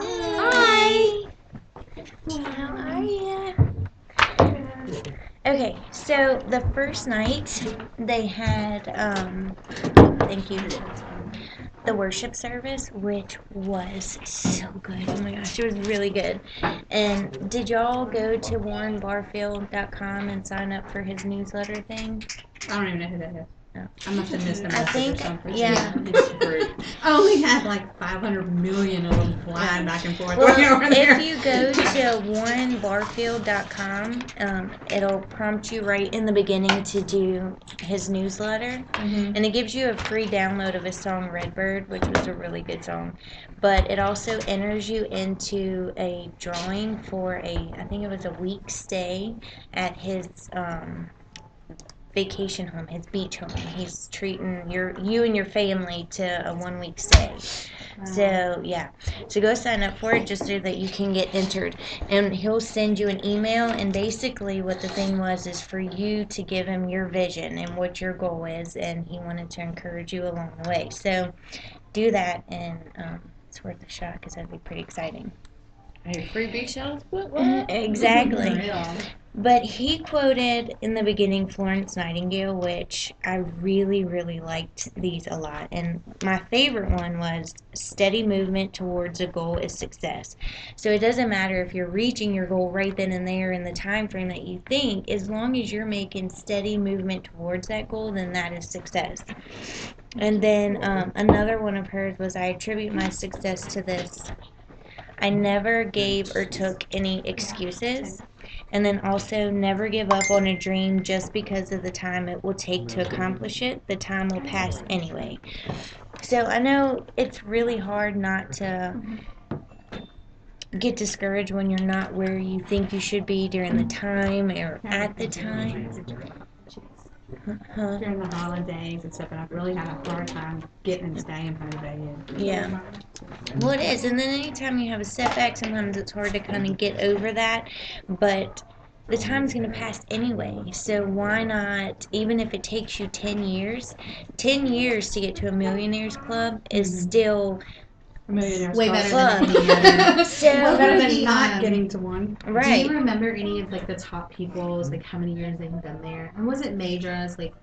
Hi. How are you? Okay, so the first night they had, thank you, the worship service, which was so good. Oh my gosh, it was really good. And did y'all go to warrenbarfield.com and sign up for his newsletter thing? I don't even know who that is. No. I must have missed a I message think, or something. yeah. It's free. I only had like 500 million of them flying back and forth. Well, over there. if you go to warrenbarfield.com, it'll prompt you right in the beginning to do his newsletter. And it gives you a free download of his song Redbird, which was a really good song. But it also enters you into a drawing for I think it was a week stay at his vacation home, his beach home. He's treating you and your family to a 1 week stay. So yeah, so go sign up for it just so that you can get entered, and he'll send you an email. And basically, what the thing was is for you to give him your vision and what your goal is, and he wanted to encourage you along the way. So do that, and it's worth a shot because that'd be pretty exciting. Hey, free beach house? What? Exactly. Right on. But he quoted in the beginning Florence Nightingale, which I really, really liked these a lot. And my favorite one was steady movement towards a goal is success. So it doesn't matter if you're reaching your goal right then and there in the time frame that you think, as long as you're making steady movement towards that goal, then that is success. And then another one of hers was, I attribute my success to this: I never gave or took any excuses. And then also, never give up on a dream just because of the time it will take to accomplish it. The time will pass anyway. So I know it's really hard not to get discouraged when you're not where you think you should be during the time or at the time. Huh? During the holidays and stuff, and I've really had a hard time getting and staying motivated. Yeah. Well, it is. And then anytime you have a setback, sometimes it's hard to kind of get over that. But the time's going to pass anyway. So why not, even if it takes you 10 years, 10 years to get to a millionaires club is still Millionaires Way Club. better fun. than any other. So, Well, better What than was not the, getting to one. Do right. you remember any of like the top people's, like how many years they've been there? And was it Madra's? Like,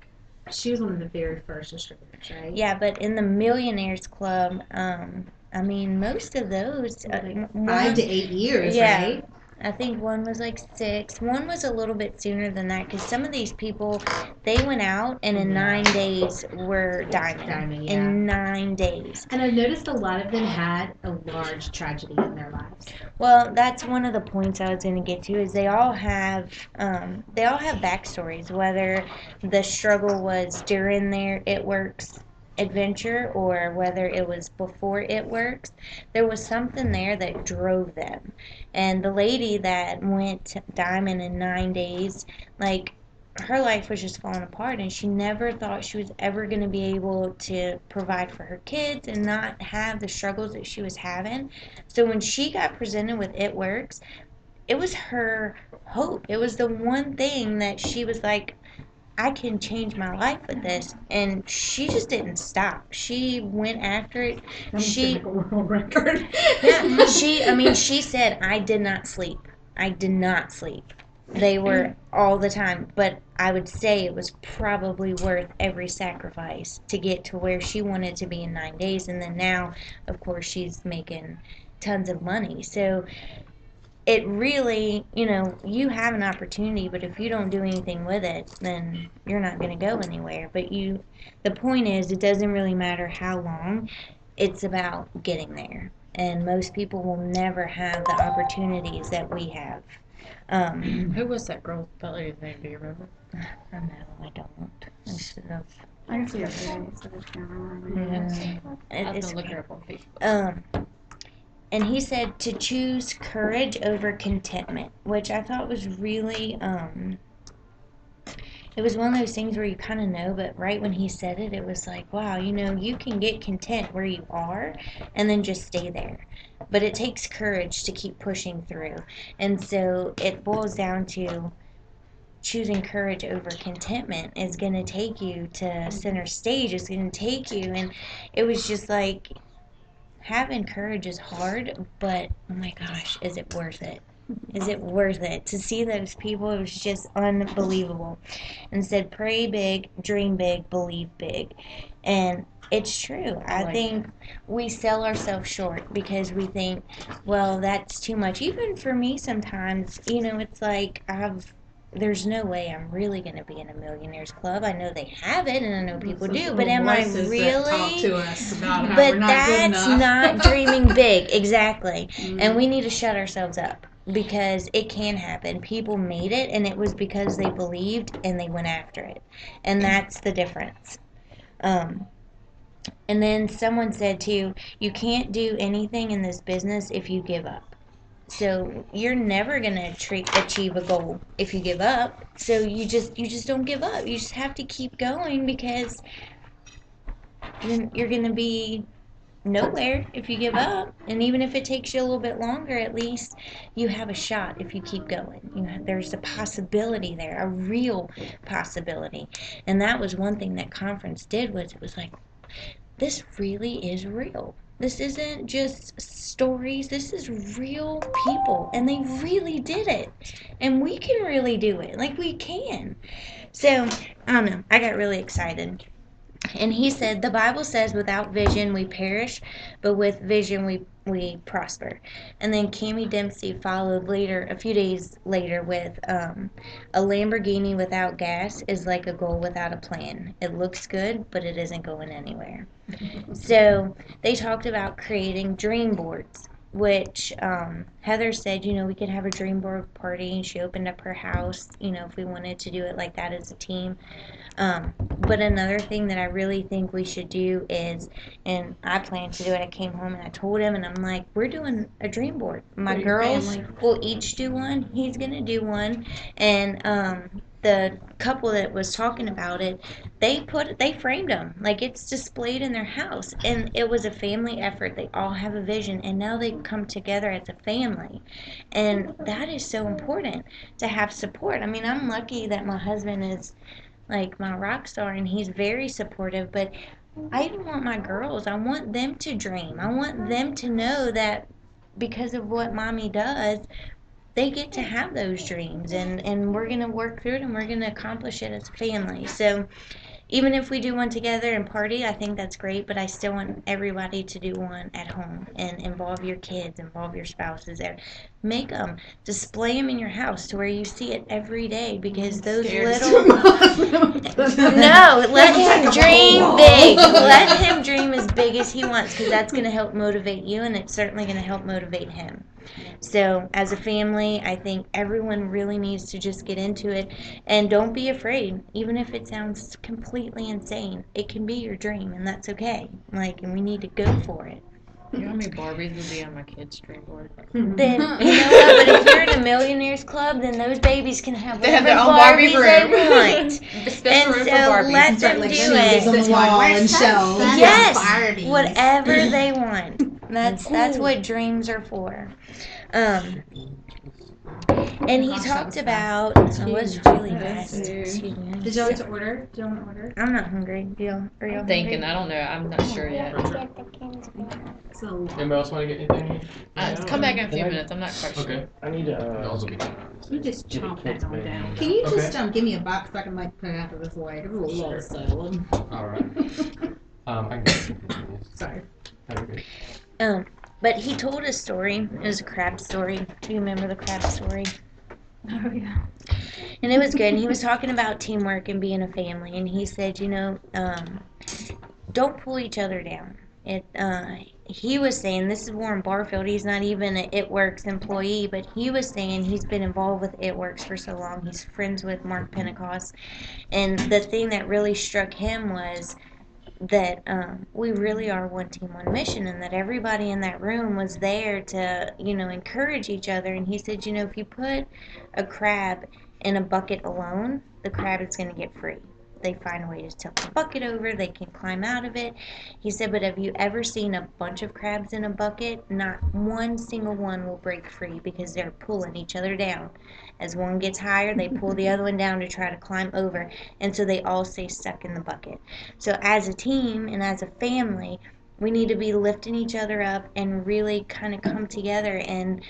she was one of the very first distributors, right? Yeah, but in the millionaires club, I mean, most of those, Like one, 5 to 8 years, yeah. right? I think one was like 6. One was a little bit sooner than that because some of these people, they went out and in 9 days were diamond. Diamond, yeah. In 9 days. And I've noticed a lot of them had a large tragedy in their lives. Well, that's one of the points I was going to get to is they all have backstories, whether the struggle was during their It Works adventure or whether it was before It Works. There was something there that drove them. And the lady that went diamond in 9 days, like, her life was just falling apart, and she never thought she was ever going to be able to provide for her kids and not have the struggles that she was having. So when she got presented with It Works, it was her hope. It was the one thing that she was like, I can change my life with this. And she just didn't stop. She went after it. She a world record. Yeah, she said, I did not sleep. I did not sleep. They were all the time, but I would say it was probably worth every sacrifice to get to where she wanted to be in 9 days. And then now, of course, she's making tons of money. So it really, you have an opportunity, but if you don't do anything with it, then you're not going to go anywhere. But the point is, it doesn't really matter how long, it's about getting there. And most people will never have the opportunities that we have. Who was that girl with Belly's name? Do you remember? I know, I don't. I should have. I can see her face, so I just can't remember. I have It's to look her up on Facebook. and he said to choose courage over contentment, which I thought was really it was one of those things where you kind of know, but right when he said it, it was like, wow, you can get content where you are and then just stay there. But it takes courage to keep pushing through. And so it boils down to choosing courage over contentment is going to take you to center stage. It's going to take you. And it was just like, having courage is hard, but oh my gosh, is it worth it? Is it worth it? To see those people, it was just unbelievable. And said, pray big, dream big, believe big. And it's true. I think we sell ourselves short because we think, well, that's too much. Even for me sometimes, it's like there's no way I'm really going to be in a millionaires club. I know they have it and I know people do, but am I Talk really? to us about how But we're not good that's enough. not dreaming big. Exactly. Mm. And we need to shut ourselves up because it can happen. People made it and it was because they believed and they went after it. And that's the difference. And then someone said too, you can't do anything in this business if you give up. So you're never gonna achieve a goal if you give up. So you just don't give up. You just have to keep going because you're gonna be nowhere if you give up. And even if it takes you a little bit longer, at least you have a shot if you keep going. There's a possibility there, a real possibility. And that was one thing that conference did was it was like, this really is real. This isn't just stories. This is real people. And they really did it. And we can really do it. Like, we can. So, I don't know. I got really excited. And he said, the Bible says without vision we perish, but with vision we prosper. And then Cammie Dempsey followed later, a few days later, with a Lamborghini without gas is like a goal without a plan. It looks good, but it isn't going anywhere. So they talked about creating dream boards, which Heather said, we could have a dream board party. And she opened up her house, if we wanted to do it like that as a team. But another thing that I really think we should do is, and I plan to do it, I came home and I told him, and I'm like, we're doing a dream board. My girls will each do one. He's going to do one. And the couple that was talking about it, they framed them. Like, it's displayed in their house. And it was a family effort. They all have a vision. And now they come together as a family. And that is so important to have support. I mean, I'm lucky that my husband is like my rock star and he's very supportive, but I want my girls, I want them to dream. I want them to know that because of what mommy does, they get to have those dreams, and we're going to work through it and we're going to accomplish it as a family. So even if we do one together and party, I think that's great, but I still want everybody to do one at home and involve your kids, involve your spouses there. Make them, display them in your house to where you see it every day because those little... No, let him dream big. Let him dream as big as he wants because that's going to help motivate you and it's certainly going to help motivate him. So as a family, I think everyone really needs to just get into it and don't be afraid. Even if it sounds completely insane, it can be your dream and that's okay. And we need to go for it. You know how many Barbies would be on my kids' dream board? Then, you know what, but if you're in a millionaires club, then those babies can have They have whatever their own Barbie Barbies they room. want. A special And room so for Barbies. let them do shingles on it. the wall and shelves. Yes, whatever they want. That's what dreams are for. And he talked about. It was really fast. Excuse me. Did y'all get to order? Did y'all want to order? I'm not hungry. Are y'all I'm thinking. I don't know. I'm not sure yet. So, Anybody else want to get anything? Come back in a few minutes. I'm not quite sure. Okay. I need to. Those will be done. you just chomp that kids one made down. me. Can you Okay. just give me a box so I can put it out of this way? It's a little salad. All right. I can get you. Sorry. But he told a story. It was a crab story. Do you remember the crab story? Oh, yeah. And it was good. And he was talking about teamwork and being a family. And he said, don't pull each other down. He was saying, this is Warren Barfield. He's not even an It Works employee, but he was saying he's been involved with It Works for so long. He's friends with Mark Pentecost. And the thing that really struck him was that we really are one team, one mission, and that everybody in that room was there to, encourage each other. And he said, if you put a crab in a bucket alone, the crab is going to get free. They find a way to tilt the bucket over, they can climb out of it. He said, but have you ever seen a bunch of crabs in a bucket? Not one single one will break free because they're pulling each other down. As one gets higher, they pull the other one down to try to climb over, and so they all stay stuck in the bucket. So as a team and as a family, we need to be lifting each other up and really kind of come together, and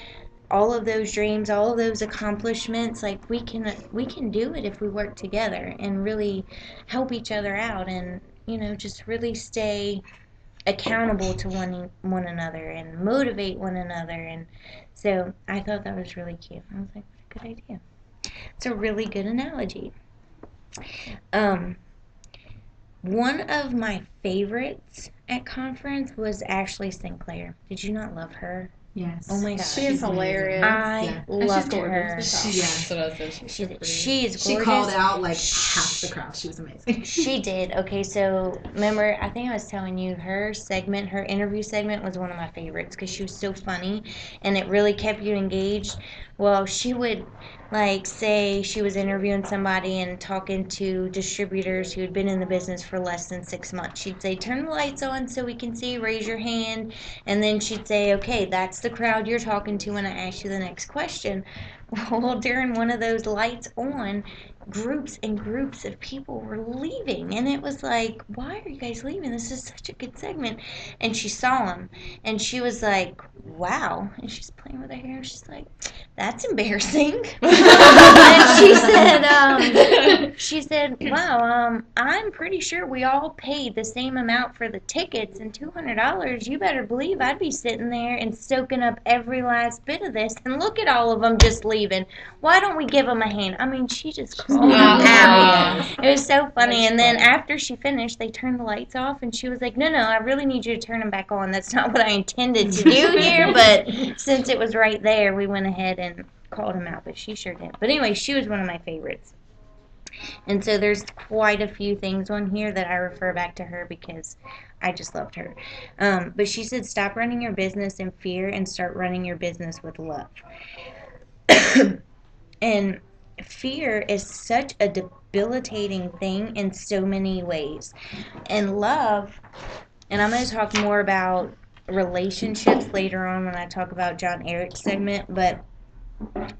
all of those dreams, all of those accomplishments, like we can do it if we work together and really help each other out, and just really stay accountable to one another and motivate one another. And so I thought that was really cute. I was like, what a good idea. It's a really good analogy. One of my favorites at conference was Ashley Sinclair. Did you not love her? Yes. Oh my gosh. She is hilarious. I Yeah. And she's loved gorgeous. her. Yeah. That's what I said. She's so pretty. She is She gorgeous. called out like half the crowd. She was amazing. She did. Okay, so remember, I think I was telling you her segment, her interview segment was one of my favorites because she was so funny and it really kept you engaged. Well, she would like say she was interviewing somebody and talking to distributors who had been in the business for less than 6 months. She'd say, "Turn the lights on so we can see, raise your hand." And then she'd say, "Okay, that's the crowd you're talking to when I ask you the next question." Well, during one of those lights on, groups and groups of people were leaving, and it was like, why are you guys leaving? This is such a good segment. And she saw them, and she was like, wow. And she's playing with her hair, and she's like, that's embarrassing. And she said, wow, I'm pretty sure we all paid the same amount for the tickets, and $200, you better believe I'd be sitting there and soaking up every last bit of this, and look at all of them just leaving. Why don't we give them a hand? I mean, she just called them out. It was so funny. And then after she finished, they turned the lights off, and she was like, no, I really need you to turn them back on. That's not what I intended to do here, but since it was right there, we went ahead and called him out, but she sure did. But anyway, she was one of my favorites. And so there's quite a few things on here that I refer back to her because I just loved her. But she said, stop running your business in fear and start running your business with love. And fear is such a debilitating thing in so many ways. And love, and I'm going to talk more about relationships later on when I talk about John Eric's segment, but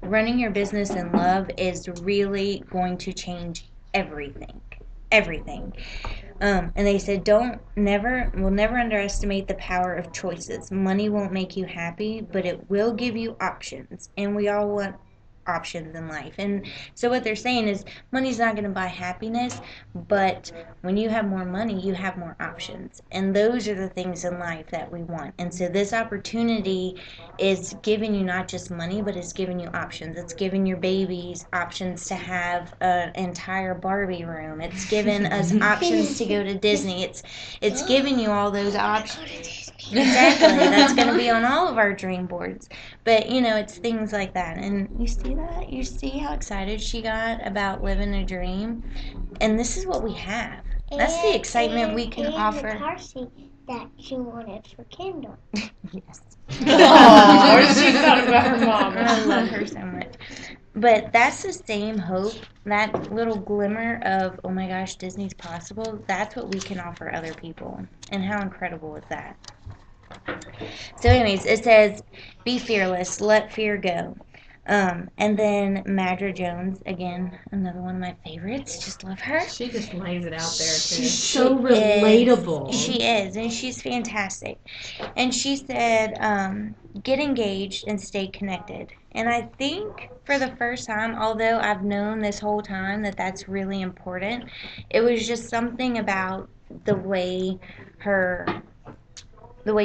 running your business in love is really going to change everything. Everything. And they said, we'll never underestimate the power of choices. Money won't make you happy, but it will give you options. And we all want options in life. And so what they're saying is money's not going to buy happiness, but when you have more money, you have more options. And those are the things in life that we want. And so this opportunity is giving you not just money, but it's giving you options. It's giving your babies options to have an entire Barbie room. It's giving us options to go to Disney. It's giving you all those options. Exactly. That's going to be on all of our dream boards. But, it's things like that. And you see that? You see how excited she got about living a dream? And this is what we have. That's the excitement we can offer. And the car seat that she wanted for Kendall. Yes. Oh, she thought about her mom. I love her so much. But that's the same hope, that little glimmer of, oh my gosh, Disney's possible. That's what we can offer other people. And how incredible is that? So anyways, it says, be fearless, let fear go. And then Madra Jones, again, another one of my favorites. Just love her. She just lays it out there too. She's so relatable. She is, and she's fantastic. And she said, get engaged and stay connected. And I think for the first time, although I've known this whole time that that's really important, it was just something about the way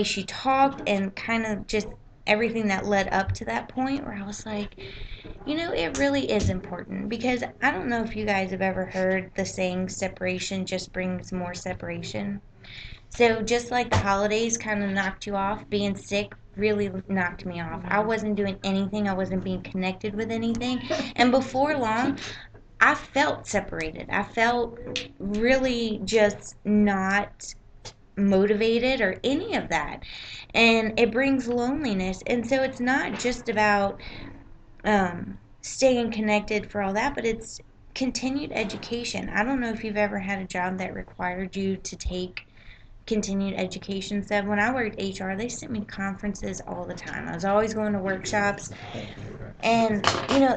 she talked and kind of just everything that led up to that point where I was like, it really is important, because I don't know if you guys have ever heard the saying, separation just brings more separation. So just like the holidays kind of knocked you off, being sick really knocked me off. I wasn't doing anything. I wasn't being connected with anything. And before long, I felt separated. I felt really just not motivated or any of that, and it brings loneliness. And so it's not just about staying connected for all that, but it's continued education. I don't know if you've ever had a job that required you to take continued education stuff. When I worked HR, they sent me to conferences all the time. I was always going to workshops. And,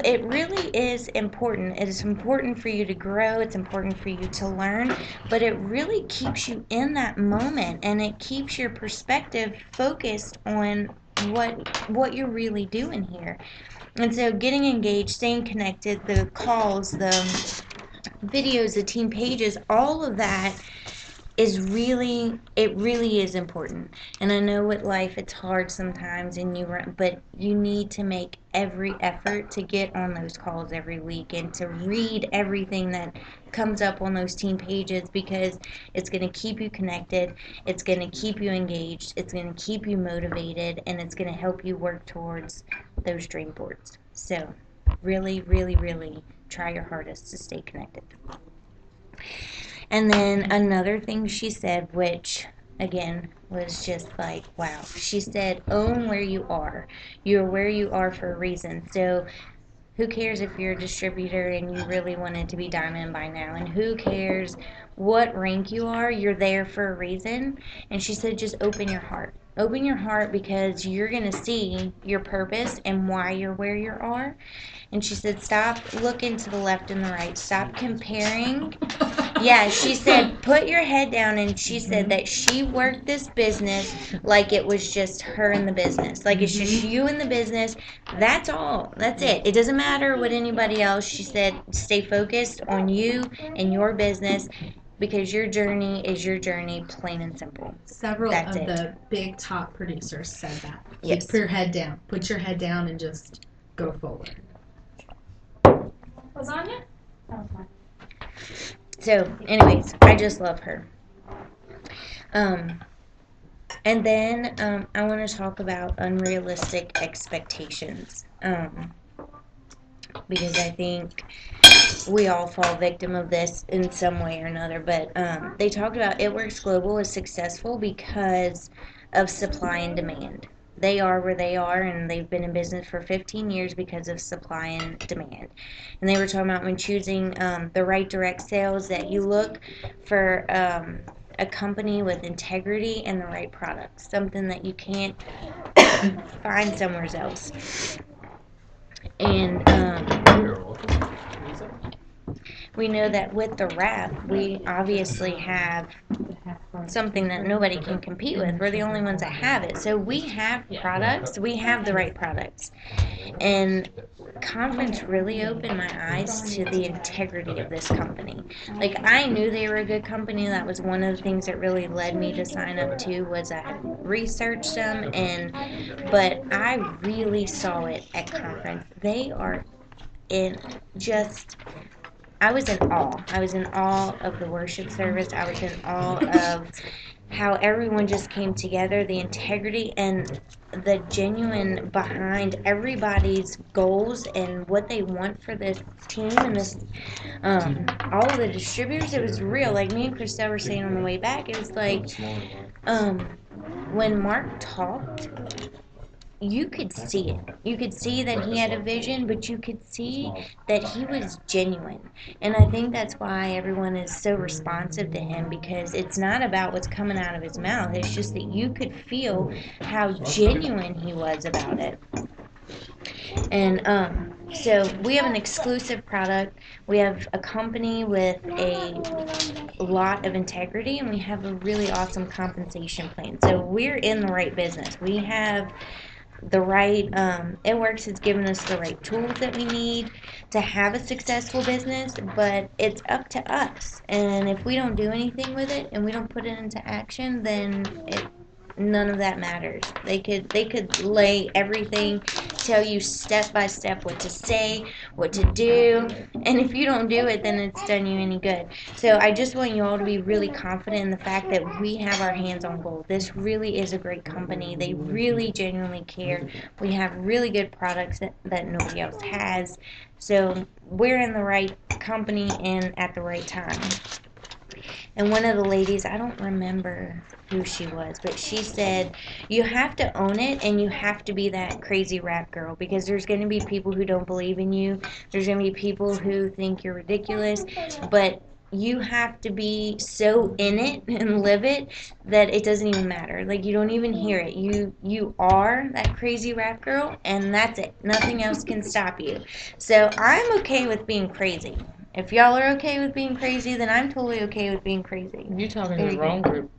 it really is important. It is important for you to grow. It's important for you to learn. But it really keeps you in that moment. And it keeps your perspective focused on what you're really doing here. And so getting engaged, staying connected, the calls, the videos, the team pages, all of that is really is important. And I know with life it's hard sometimes, but you need to make every effort to get on those calls every week and to read everything that comes up on those team pages, because it's going to keep you connected, it's going to keep you engaged, it's going to keep you motivated, and it's going to help you work towards those dream boards. So really, really, really try your hardest to stay connected. And then another thing she said, which again was just like, wow. She said, own where you are. You're where you are for a reason. So who cares if you're a distributor and you really wanted to be diamond by now? And who cares what rank you are? You're there for a reason. And she said, just open your heart. Open your heart, because you're going to see your purpose and why you're where you are. And she said, stop looking to the left and the right. Stop comparing. Yeah, she said, put your head down, and she said that she worked this business like it was just her in the business. Like it's just you in the business. That's all. That's it. It doesn't matter what anybody else. She said, stay focused on you and your business, because your journey is your journey, plain and simple. Several That's of it. the big top producers said that. Yes. Keep your head down. Put your head down and just go forward. Lasagna? So, anyways, I just love her. And then I want to talk about unrealistic expectations, because I think we all fall victim of this in some way or another. But they talked about It Works Global is successful because of supply and demand. They are where they are, and they've been in business for 15 years because of supply and demand. And they were talking about when choosing the right direct sales, that you look for a company with integrity and the right product, something that you can't find somewhere else. And You're welcome. we know that with the wrap, we obviously have something that nobody can compete with. We're the only ones that have it. So we have products, we have the right products. And conference really opened my eyes to the integrity of this company. Like, I knew they were a good company. That was one of the things that really led me to sign up to, was I had researched them, but I really saw it at conference. They are in just, I was in awe. I was in awe of the worship service. I was in awe of how everyone just came together, the integrity and the genuine behind everybody's goals and what they want for this team and this, all of the distributors. It was real. Like me and Christelle were saying on the way back, it was like, when Mark talked, you could see it. You could see that he had a vision, but you could see that he was genuine. And I think that's why everyone is so responsive to him, because it's not about what's coming out of his mouth. It's just that you could feel how genuine he was about it. And so we have an exclusive product. We have a company with a lot of integrity, and we have a really awesome compensation plan. So we're in the right business. We have the right, It Works has given us the right tools that we need to have a successful business, but it's up to us. And if we don't do anything with it and we don't put it into action, then none of that matters. They could lay everything, tell you step by step what to say, what to do, and if you don't do it, then it's done you any good. So I just want you all to be really confident in the fact that we have our hands on gold. This really is a great company. They really genuinely care. We have really good products that nobody else has. So we're in the right company and at the right time. And one of the ladies, I don't remember who she was, but she said, you have to own it, and you have to be that crazy rap girl, because there's going to be people who don't believe in you. There's going to be people who think you're ridiculous, but you have to be so in it and live it that it doesn't even matter. Like, you don't even hear it. You are that crazy rap girl, and that's it. Nothing else can stop you. So I'm okay with being crazy. If y'all are okay with being crazy, then I'm totally okay with being crazy. You talking There to you the wrong group.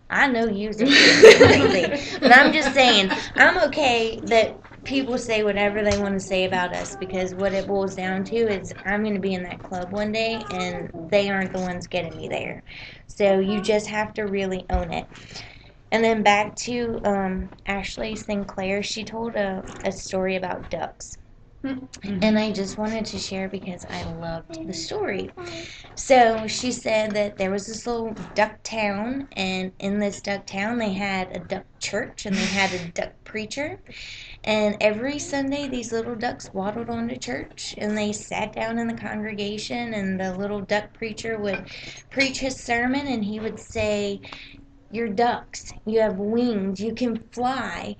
I know you're crazy, but I'm just saying I'm okay that people say whatever they want to say about us, because what it boils down to is I'm going to be in that club one day and they aren't the ones getting me there. So you just have to really own it. And then back to Ashley Sinclair, she told a story about ducks. And I just wanted to share because I loved the story. So she said that there was this little duck town, and in this duck town, they had a duck church and they had a duck preacher. And every Sunday, these little ducks waddled on to church and they sat down in the congregation, and the little duck preacher would preach his sermon, and he would say, "You're ducks, you have wings, you can fly."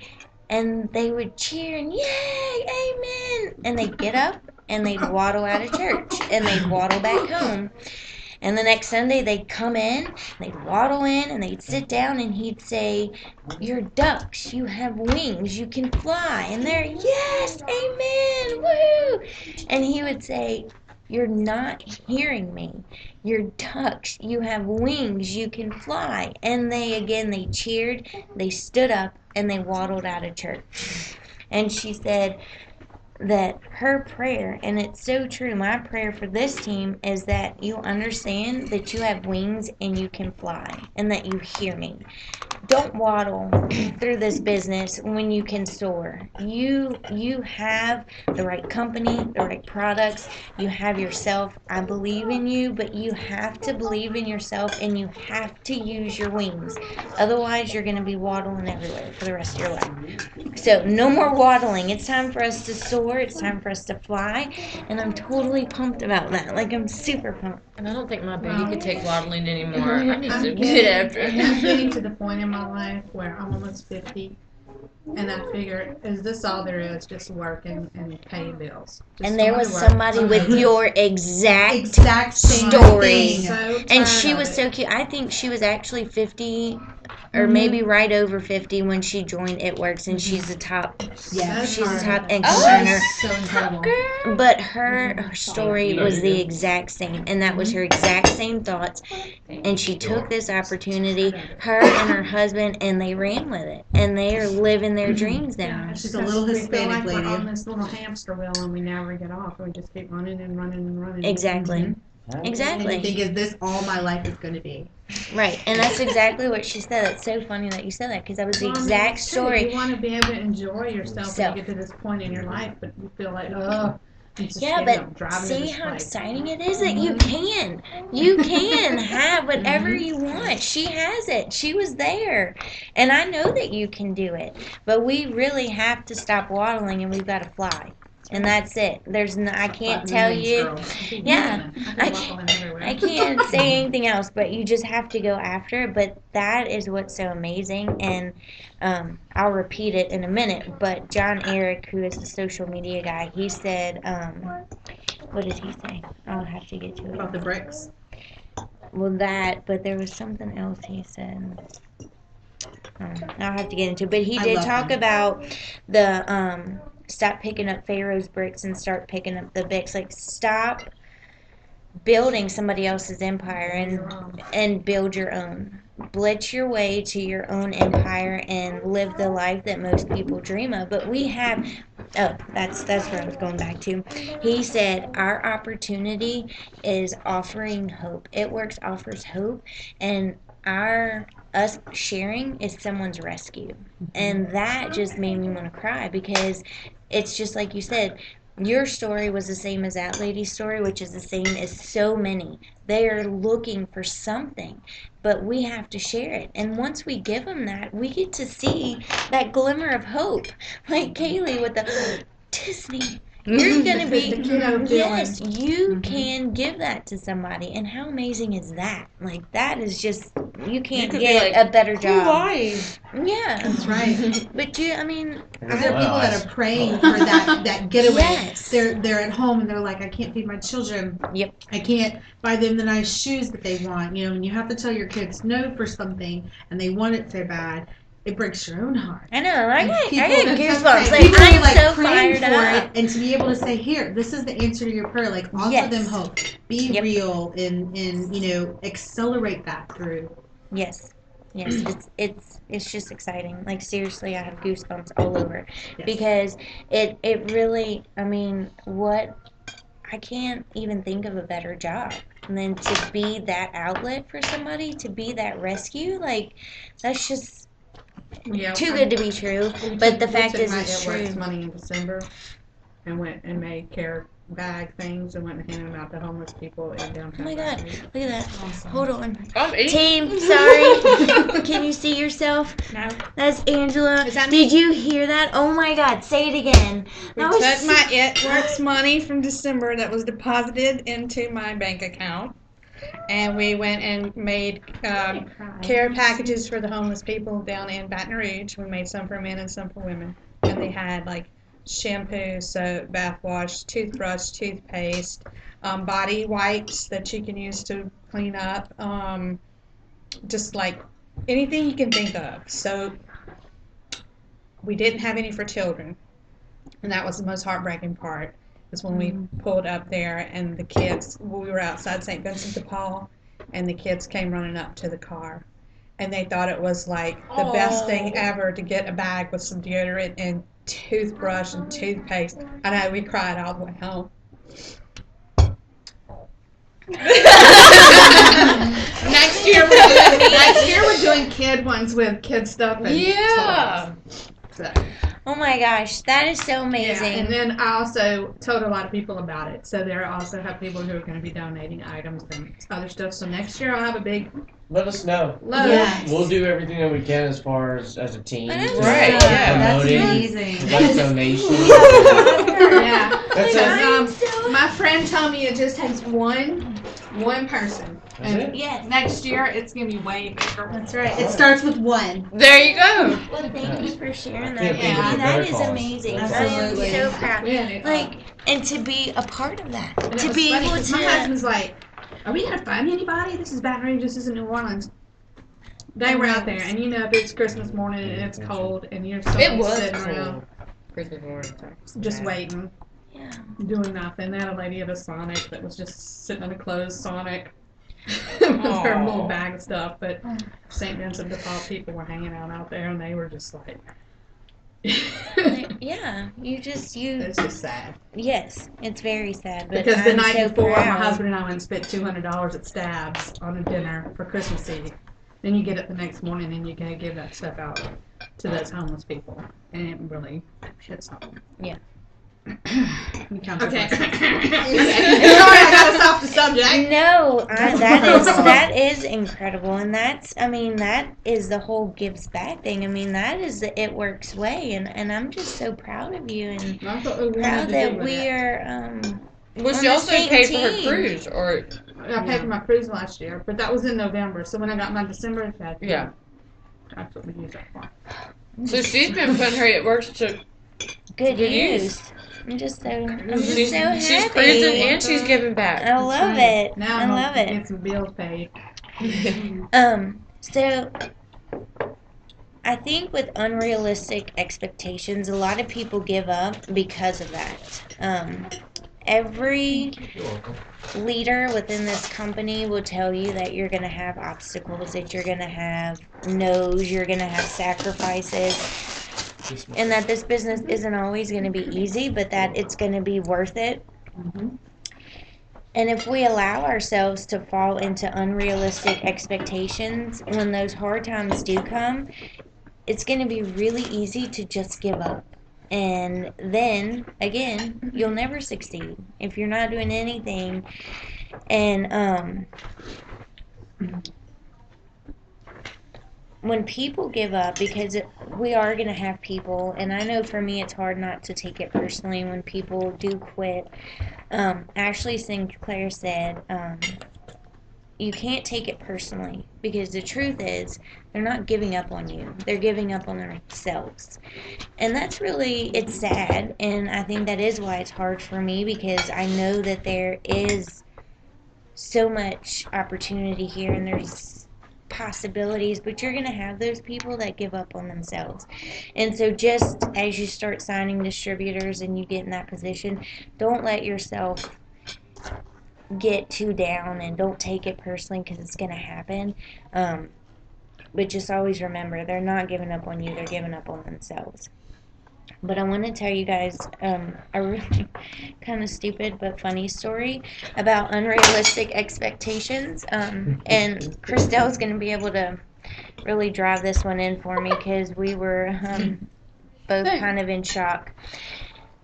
And they would cheer and yay, amen. And they'd get up and they'd waddle out of church and they'd waddle back home. And the next Sunday they'd come in, they'd waddle in, and they'd sit down, and he'd say, "You're ducks, you have wings, you can fly." And they're, "Yes, amen, woo." And he would say, "You're not hearing me. You're ducks, you have wings, you can fly." And they cheered, they stood up, and they waddled out of church. And she said that her prayer, and it's so true, my prayer for this team is that you understand that you have wings and you can fly, and that you hear me. Don't waddle through this business when you can soar. You have the right company, the right products. You have yourself. I believe in you, but you have to believe in yourself, and you have to use your wings. Otherwise, you're going to be waddling everywhere for the rest of your life. So no more waddling. It's time for us to soar. It's time for us to fly, and I'm totally pumped about that. Like, I'm super pumped. And I don't think my booty could take waddling anymore. I need to I'm get after I'm it. getting to the point in my life where I'm almost 50, and I figure, is this all there is? Just working and paying bills. Just And there going was to work, somebody going with to- your exact exact same story. thing. So And tired she of was it. so cute. I think she was actually 50 or maybe right over 50 when she joined It Works, and she's a top Yeah, she's a tired top of it. income Oh, earner. So incredible. But her story was the exact same, and that was her exact same thoughts. And she took this opportunity, her and her husband, and they ran with it. And they are living their dreams now. Yeah, She's a little we feel Hispanic like lady. We're on this little hamster wheel and we never get off. We just keep running and running and running. Exactly. And you Exactly. think, is this all my life is going to be? Right. And that's exactly what she said. It's so funny that you said that, because that was the Well, I mean, exact it's true. story. You want to be able to enjoy yourself So- when you get to this point in your life, but you feel like, oh, Yeah, but see how exciting it is that you can have whatever you want. She has it. She was there. And I know that you can do it. But we really have to stop waddling, and we've got to fly. And that's it. I can't tell you. Yeah. I can't say anything else, but you just have to go after it. But that is what's so amazing. And I'll repeat it in a minute. But John Eric, who is the social media guy, he said, what did he say? I'll have to get to it. About the bricks? Well, that, but there was something else he said. I'll have to get into it. But he I did love talk him. about the stop picking up Pharaoh's bricks and start picking up the bits. Like, stop building somebody else's empire and build your own. Blitz your way to your own empire and live the life that most people dream of. But we have, that's where I was going back to. He said our opportunity is offering hope. It Works offers hope, and us sharing is someone's rescue. And that just made me want to cry, because it's just like you said, your story was the same as that lady's story, which is the same as so many. They are looking for something, but we have to share it. And once we give them that, we get to see that glimmer of hope. Like Kaylee with the Disney, You're gonna The be kiddo yes, feeling. you Mhm. can give that to somebody, and how amazing is that? Like that is just you can't could be get like, a better Who job. lied? Yeah, That's right. but I mean, Because there are Wow. people that are praying for that getaway. Yes. They're at home and they're like, I can't feed my children. Yep. I can't buy them the nice shoes that they want. You know, and you have to tell your kids no for something, and they want it so bad. It breaks your own heart. I know. I And got people- goosebumps. Like People I'm are like so praying fired for up. it, and to be able to say, "Here, this is the answer to your prayer." Like offer Yes. them hope. Be Yep. real, and accelerate that through. Yes. Yes, it's just exciting. Like seriously, I have goosebumps all over Yes. because it really. I mean, what I can't even think of a better job than to be that outlet for somebody, to be that rescue. Like that's just Yeah, too good to be true. But the fact is, my it's It Works true. money in December, and went and made care bag things and went and handed them out to homeless people in downtown. Oh my God! Baton Rouge. Look at that. Hold on. I'm eating. Team, sorry. Can you see yourself? No. That's Angela. Is that Did you hear that? Oh my God! Say it again. We That was took so- my It Works money from December that was deposited into my bank account, and we went and made care packages for the homeless people down in Baton Rouge. We made some for men and some for women, and they had like shampoo, soap, bath wash, toothbrush, toothpaste, body wipes that you can use to clean up, just like anything you can think of. So we didn't have any for children, and that was the most heartbreaking part. Was when we pulled up there and the kids, we were outside St. Vincent de Paul, and the kids came running up to the car, and they thought it was like the best thing ever to get a bag with some deodorant and toothbrush and toothpaste. I know, we cried all the way home. Next year we're doing kid ones with kid stuff and Yeah. toys. So, Oh my gosh, that is so yeah, amazing. and then I also told a lot of people about it. So there also have people who are going to be donating items and other stuff. So next year I'll have a big Let us know. load. Yes. We'll do everything that we can as far as a team. That's to Right, promote yeah. That's it, amazing. collect donations. Yeah. That's Because, it. my friend told me it just takes one person. That's And it. Yes. next year it's gonna be way bigger. That's right. It starts with one. There you go. Well, thank you for sharing that. Can't think of a that better is cause. amazing. That's I am Absolutely. so proud. Yeah, Like, and to be a part of that, and it to was be funny able 'cause my to. husband's like, "Are we gonna find anybody? This is Baton Rouge. This isn't New Orleans." They were out there, and you know, if it's Christmas morning and it's cold, and you're still It was sitting cold. around Christmas morning. just waiting, Yeah. doing nothing. They had a lady at a Sonic that was just sitting in a closed Sonic with her Aw. little bag of stuff. But St. Vincent de Paul people were hanging out there, and they were just like, Yeah. You it's just sad. Yes, it's very sad. But Because the I'm night so before, proud. my husband and I went and spent $200 at Stabs on a dinner for Christmas Eve. Then you get up the next morning and you gotta give that stuff out to those homeless people, and it really hits home. Yeah. You count your Okay. blessings. Sorry, I got us off the subject. No, that is incredible, and that is the whole gives back thing. I mean, that is the It Works way, and I'm just so proud of you and That's what we wanted proud to that do with we it. are. Well, On she the also same paid for her team. cruise, or I paid for my cruise last year, but that was in November. So when I got my December check, yeah. that's what we used that for. So she's been putting her It Works to. Good Good use. use. I'm just so happy. She's cruising and she's giving back. I love it. Now I I'm love hoping to it. get some bills paid. So I think with unrealistic expectations, a lot of people give up because of that. Every You're welcome. leader within this company will tell you that you're going to have obstacles, that you're going to have no's, you're going to have sacrifices, and that this business isn't always going to be easy, but that it's going to be worth it. And if we allow ourselves to fall into unrealistic expectations, when those hard times do come, it's going to be really easy to just give up. And then, again, you'll never succeed if you're not doing anything. And when people give up, because we are going to have people, and I know for me it's hard not to take it personally when people do quit. Ashley Sinclair said, you can't take it personally, because the truth is they're not giving up on you. They're giving up on themselves. And that's really, it's sad, and I think that is why it's hard for me, because I know that there is so much opportunity here and there's possibilities, but you're going to have those people that give up on themselves. And so just as you start signing distributors and you get in that position, don't let yourself get too down and don't take it personally, because it's going to happen. But just always remember, they're not giving up on you, they're giving up on themselves. But I want to tell you guys a really kind of stupid but funny story about unrealistic expectations. And Christelle's going to be able to really drive this one in for me, because we were both kind of in shock.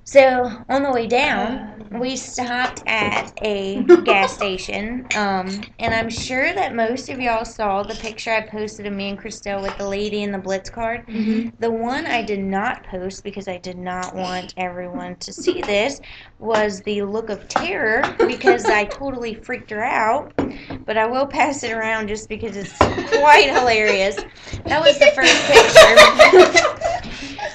So on the way down, we stopped at a gas station, and I'm sure that most of y'all saw the picture I posted of me and Christelle with the lady in the Blitz card. Mm-hmm. The one I did not post, because I did not want everyone to see this, was the look of terror, because I totally freaked her out. But I will pass it around just because it's quite hilarious. That was the first picture.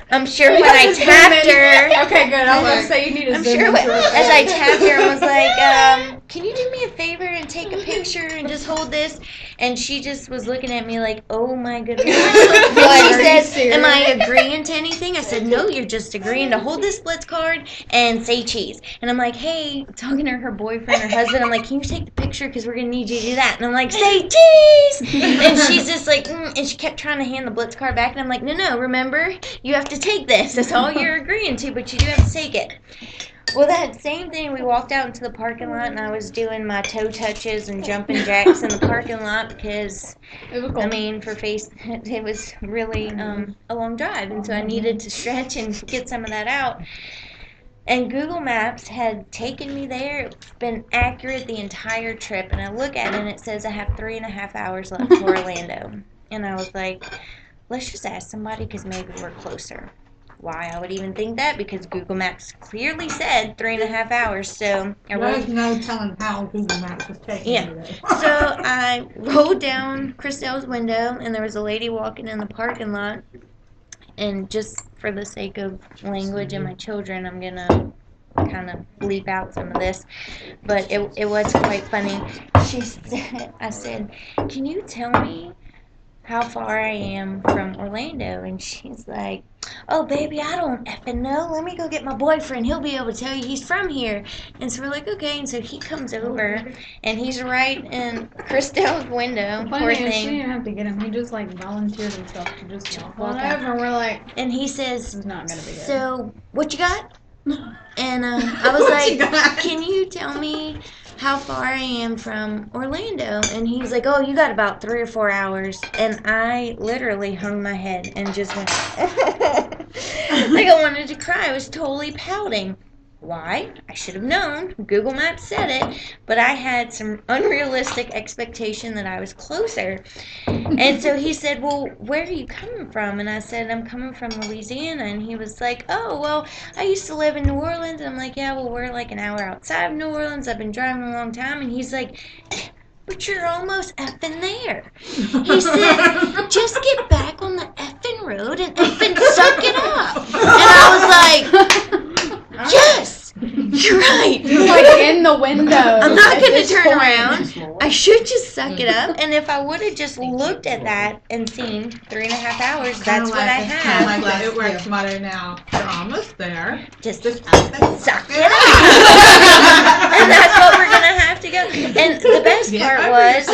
I'm sure when I tapped her. Okay, good. I was going to say you need to I'm zoom sure into it. as I tapped her and was like, can you do me a favor and take a picture and just hold this? And she just was looking at me like, oh my goodness. And she said, am I agreeing to anything? I said, no, you're just agreeing to hold this Blitz card and say cheese. And I'm like, hey, talking to her boyfriend or husband, I'm like, can you take the picture, because we're going to need you to do that. And I'm like, say cheese. And she's just like, and she kept trying to hand the Blitz card back. And I'm like, no, remember, you have to take this. That's all you're agreeing to, but you do have to take it. Well, that same thing, we walked out into the parking lot, and I was doing my toe touches and jumping jacks in the parking lot, because, I mean, it was really a long drive, and so I needed to stretch and get some of that out. And Google Maps had taken me there. It's been accurate the entire trip, and I look at it, and it says I have 3.5 hours left to Orlando. And I was like, let's just ask somebody, because maybe we're closer. Why I would even think that, because Google Maps clearly said 3.5 hours. So There's no telling how Google Maps was taking you there. So I rolled down Christelle's window, and there was a lady walking in the parking lot. And just for the sake of language and my children, I'm gonna kind of bleep out some of this, but it was quite funny. I said, can you tell me how far I am from Orlando? And she's like, oh baby, I don't effing know, let me go get my boyfriend, he'll be able to tell you, he's from here. And so we're like, okay. And so he comes over, and he's right in Christelle's window. Poor Funny is, she thing. didn't have to get him. He just like volunteered himself to just walk Walk on out. over. And we're like, And he this says, is not gonna be good. so what you got? And I was like, can you tell me how far I am from Orlando? And he's like, oh, you got about 3 or 4 hours. And I literally hung my head and just went like I wanted to cry. I was totally pouting. Why? I should have known. Google Maps said it, but I had some unrealistic expectation that I was closer. And so he said, well, where are you coming from? And I said, I'm coming from Louisiana. And he was like, oh, well, I used to live in New Orleans. And I'm like, yeah, well, we're like an hour outside of New Orleans. I've been driving a long time. And he's like, but you're almost effing there. He said, just get back on the effing road and effing suck it up. And I was like, yes, you're right. You're like in the window. I'm not going to turn around. I should just suck it up. And if I would have just looked at that and seen 3.5 hours, that's what I Kind have. of like the It Works motto now. You're almost there. Just suck it up. And that's what we're going to have to go. And the best part was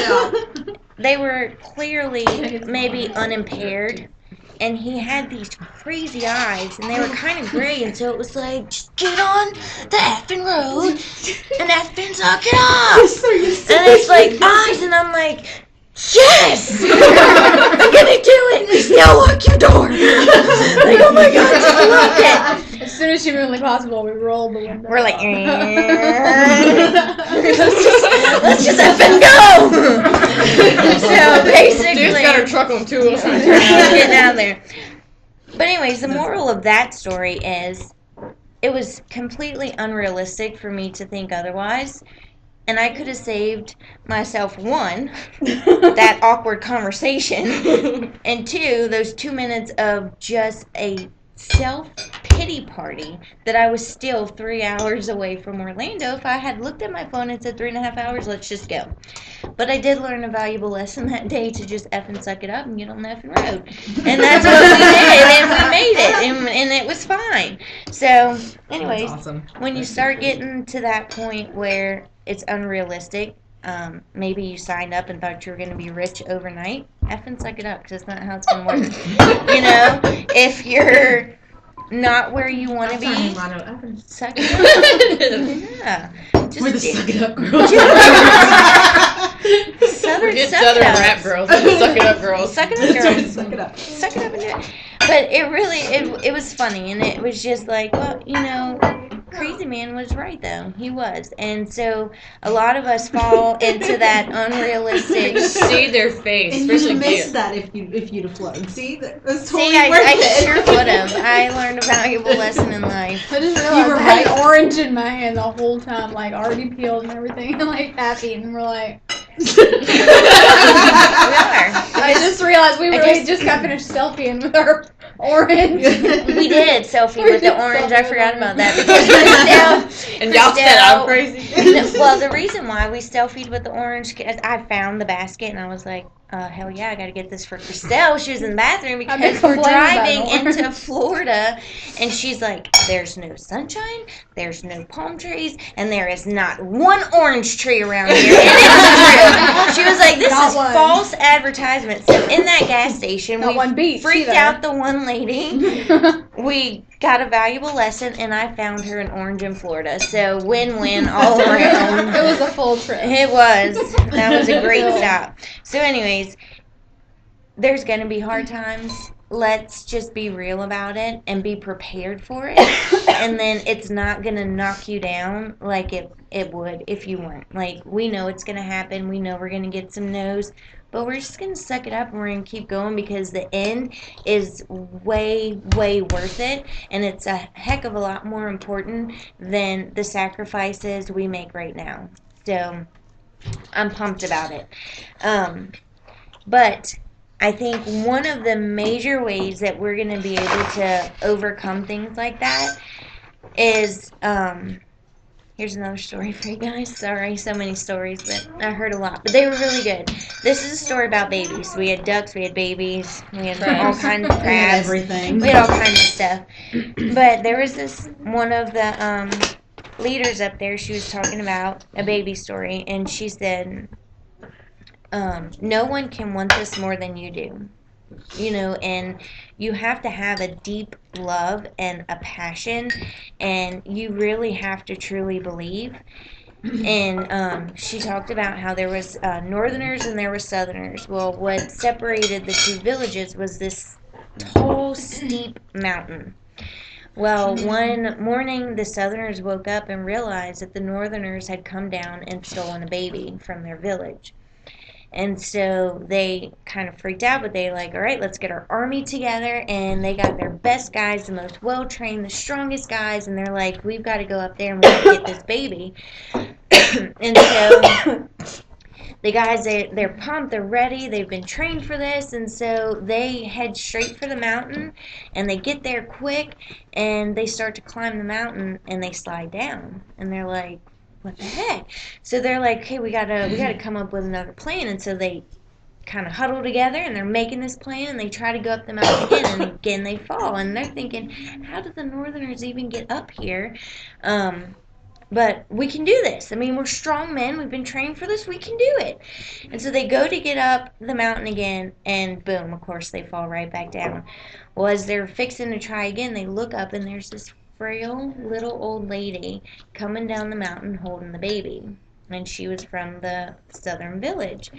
they were clearly maybe unimpaired. And he had these crazy eyes, and they were kind of gray, and so it was like, just get on the effing road and effing suck it up. And it's like eyes, and I'm like, yes, I'm gonna do it. Now lock your door. Like, oh my God, just lock it. As soon soon as humanly possible, we rolled the window. We're like, up. let's just up and go. So basically, Dude's got her truck on 2 wheels. getting out there. But anyways, the moral of that story is it was completely unrealistic for me to think otherwise. And I could have saved myself, 1, that awkward conversation, and 2, those 2 minutes of just a self-pity party that I was still 3 hours away from Orlando. If I had looked at my phone and said 3.5 hours, let's just go. But I did learn a valuable lesson that day to just effing suck it up and get on the effing road. And that's what we did, and we made it, and it was fine. So, anyways, That's awesome. when you start getting to that point where it's unrealistic, maybe you signed up and thought you were going to be rich overnight, effing suck it up, because that's not how it's going to work. You know, if you're not where you want to be, suck it up. Yeah. Just We're the suck it up girls. Forget suck Southern it up. rap girls. Suck it up, girls. Suck it up, girls. Suck it up. Suck it up and do it. But it really, it was funny, and it was just like, well, you know, Crazy Man was right, though. He was. And so a lot of us fall into that unrealistic. See their face, And especially you'd miss you. that if you'd have flown. See, that's totally See, worth I it. sure would have. I learned a valuable lesson in life. I just You realized were I had right. orange in my hand the whole time, like already peeled and everything, and like happy, and we're like. I just realized we just got finished selfieing with our orange. We did selfie with the orange. I forgot about that. Because And y'all said I'm crazy. Well, the reason why we selfied with the orange, cause I found the basket and I was like, hell yeah, I got to get this for Christelle. She was in the bathroom I've been because we're complaining about driving an into orange. Florida, and she's like, there's no sunshine, there's no palm trees, and there is not one orange tree around here. And it was true. She was like, this Not is one. false advertisement. So in that gas station, Not we one beach freaked either. out the one lady. We got a valuable lesson, and I found her an orange in Florida. So win-win all around. It was a full trip. It was. That was a great stop. So anyways, there's going to be hard times. Let's just be real about it and be prepared for it. And then it's not going to knock you down like it would if you weren't. Like, we know it's going to happen. We know we're going to get some no's. But we're just going to suck it up and we're going to keep going because the end is way, way worth it. And it's a heck of a lot more important than the sacrifices we make right now. So I'm pumped about it. But I think one of the major ways that we're going to be able to overcome things like that is, here's another story for you guys. Sorry, so many stories, but I heard a lot. But they were really good. This is a story about babies. We had ducks, we had babies, we had all kinds of We had crabs. everything. We had all kinds of stuff. But there was this, one of the leaders up there, she was talking about a baby story, and she said, no one can want this more than you do. You know, and you have to have a deep love and a passion, and you really have to truly believe. And she talked about how there was northerners and there were southerners. Well, what separated the two villages was this tall, steep mountain. Well, one morning the southerners woke up and realized that the northerners had come down and stolen a baby from their village. And so they kind of freaked out, but they like, all right, let's get our army together. And they got their best guys, the most well-trained, the strongest guys. And they're like, we've got to go up there and we've got to get this baby. And so the guys, they're pumped, they're ready, they've been trained for this. And so they head straight for the mountain. And they get there quick. And they start to climb the mountain. And they slide down. And they're like, what the heck? So they're like, okay, we gotta come up with another plan. And so they kind of huddle together and they're making this plan and they try to go up the mountain again, and again they fall. And they're thinking, how did the northerners even get up here? But we can do this. I mean, we're strong men. We've been trained for this. We can do it. And so they go to get up the mountain again, and boom, of course, they fall right back down. Well, as they're fixing to try again, they look up and there's this frail little old lady coming down the mountain holding the baby. and she was from the Southern Village.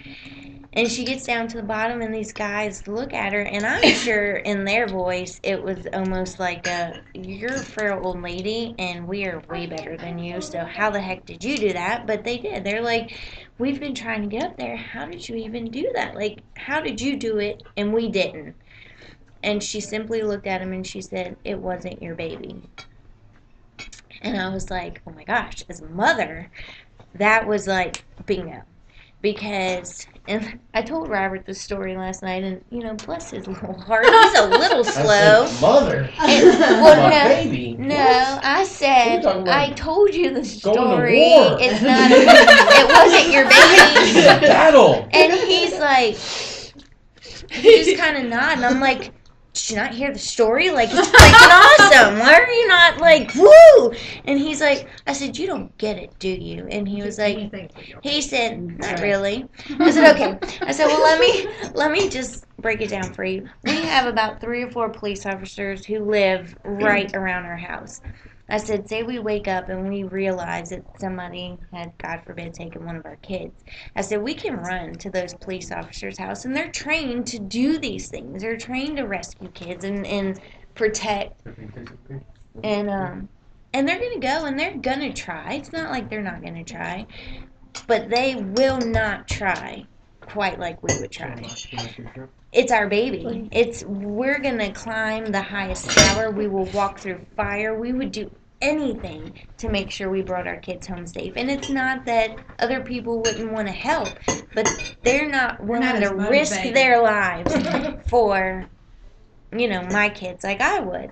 And she gets down to the bottom, and these guys look at her, and I'm sure in their voice it was almost like you're a frail old lady, and we are way better than you, so how the heck did you do that? But they did. They're like, we've been trying to get up there. How did you even do that? Like, how did you do it, and we didn't? And she simply looked at him, and she said, it wasn't your baby. And I was like, oh my gosh, as a mother, that was like bingo. Because, and I told Robert the story last night, and, bless his little heart, he's a little slow. I said, mother? And, well, My no, baby? no, I said, What are you talking about? I told you the Going to story. war. It's not, it wasn't your It's a baby. battle. And he's like, he just kind of nodded. I'm like, did you not hear the story? Like, it's freaking awesome. Why are you not like, woo? And he's like, I said, you don't get it, do you? And he was like, he said, not really. I said, okay. I said, well, let me just break it down for you. We have about 3 or 4 police officers who live right around our house. I said, say we wake up and we realize that somebody had, God forbid, taken one of our kids. I said, we can run to those police officers' house, and they're trained to do these things. They're trained to rescue kids and protect. And they're going to go, and they're going to try. It's not like they're not going to try. But they will not try quite like we would try. It's our baby. We're going to climb the highest tower. We will walk through fire. We would do anything to make sure we brought our kids home safe. And it's not that other people wouldn't want to help, but they're not willing to risk their lives for, my kids like I would.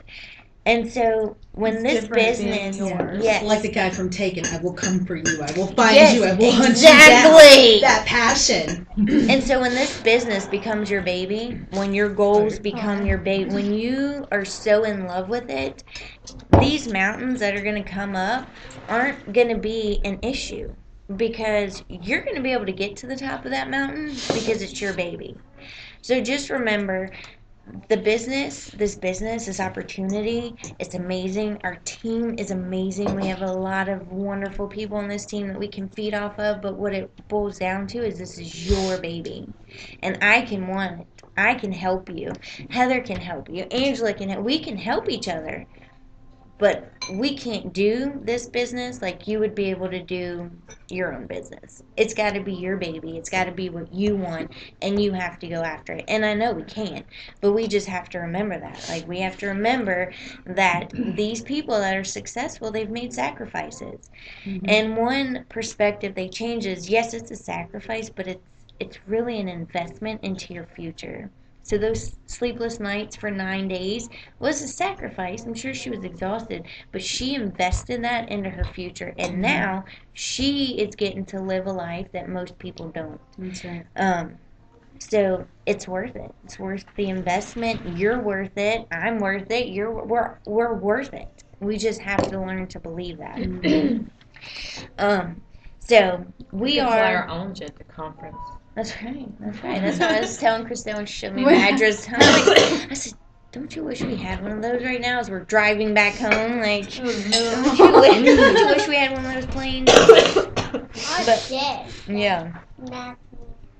And so when this business, yes, like the guy from Taken, I will come for you, I will find Yes, you, I will hunt exactly. you down. That passion. And so when this business becomes your baby, when your goals become your baby, when you are so in love with it, these mountains that are going to come up aren't going to be an issue, because you're going to be able to get to the top of that mountain because it's your baby. So just remember, this opportunity, it's amazing. Our team is amazing. We have a lot of wonderful people on this team that we can feed off of, but what it boils down to is this is your baby. And I can want it. I can help you. Heather can help you. Angela can help. We can help each other. But we can't do this business like you would be able to do your own business. It's got to be your baby. It's got to be what you want, and you have to go after it. And I know we can't, but we just have to remember that. Like, we have to remember that these people that are successful, they've made sacrifices. Mm-hmm. And one perspective they change is, yes, it's a sacrifice, but it's really an investment into your future. So those sleepless nights for 9 days was a sacrifice. I'm sure she was exhausted, but she invested that into her future, and now she is getting to live a life that most people don't. That's right. So it's worth it. It's worth the investment. You're worth it. I'm worth it. We're worth it. We just have to learn to believe that. So we could fly are. our own jet to conference. That's right. That's what I was telling Christelle when she showed me my address. I said, don't you wish we had one of those right now as we're driving back home? Like, don't you wish we had one of those planes? I did. Yeah. That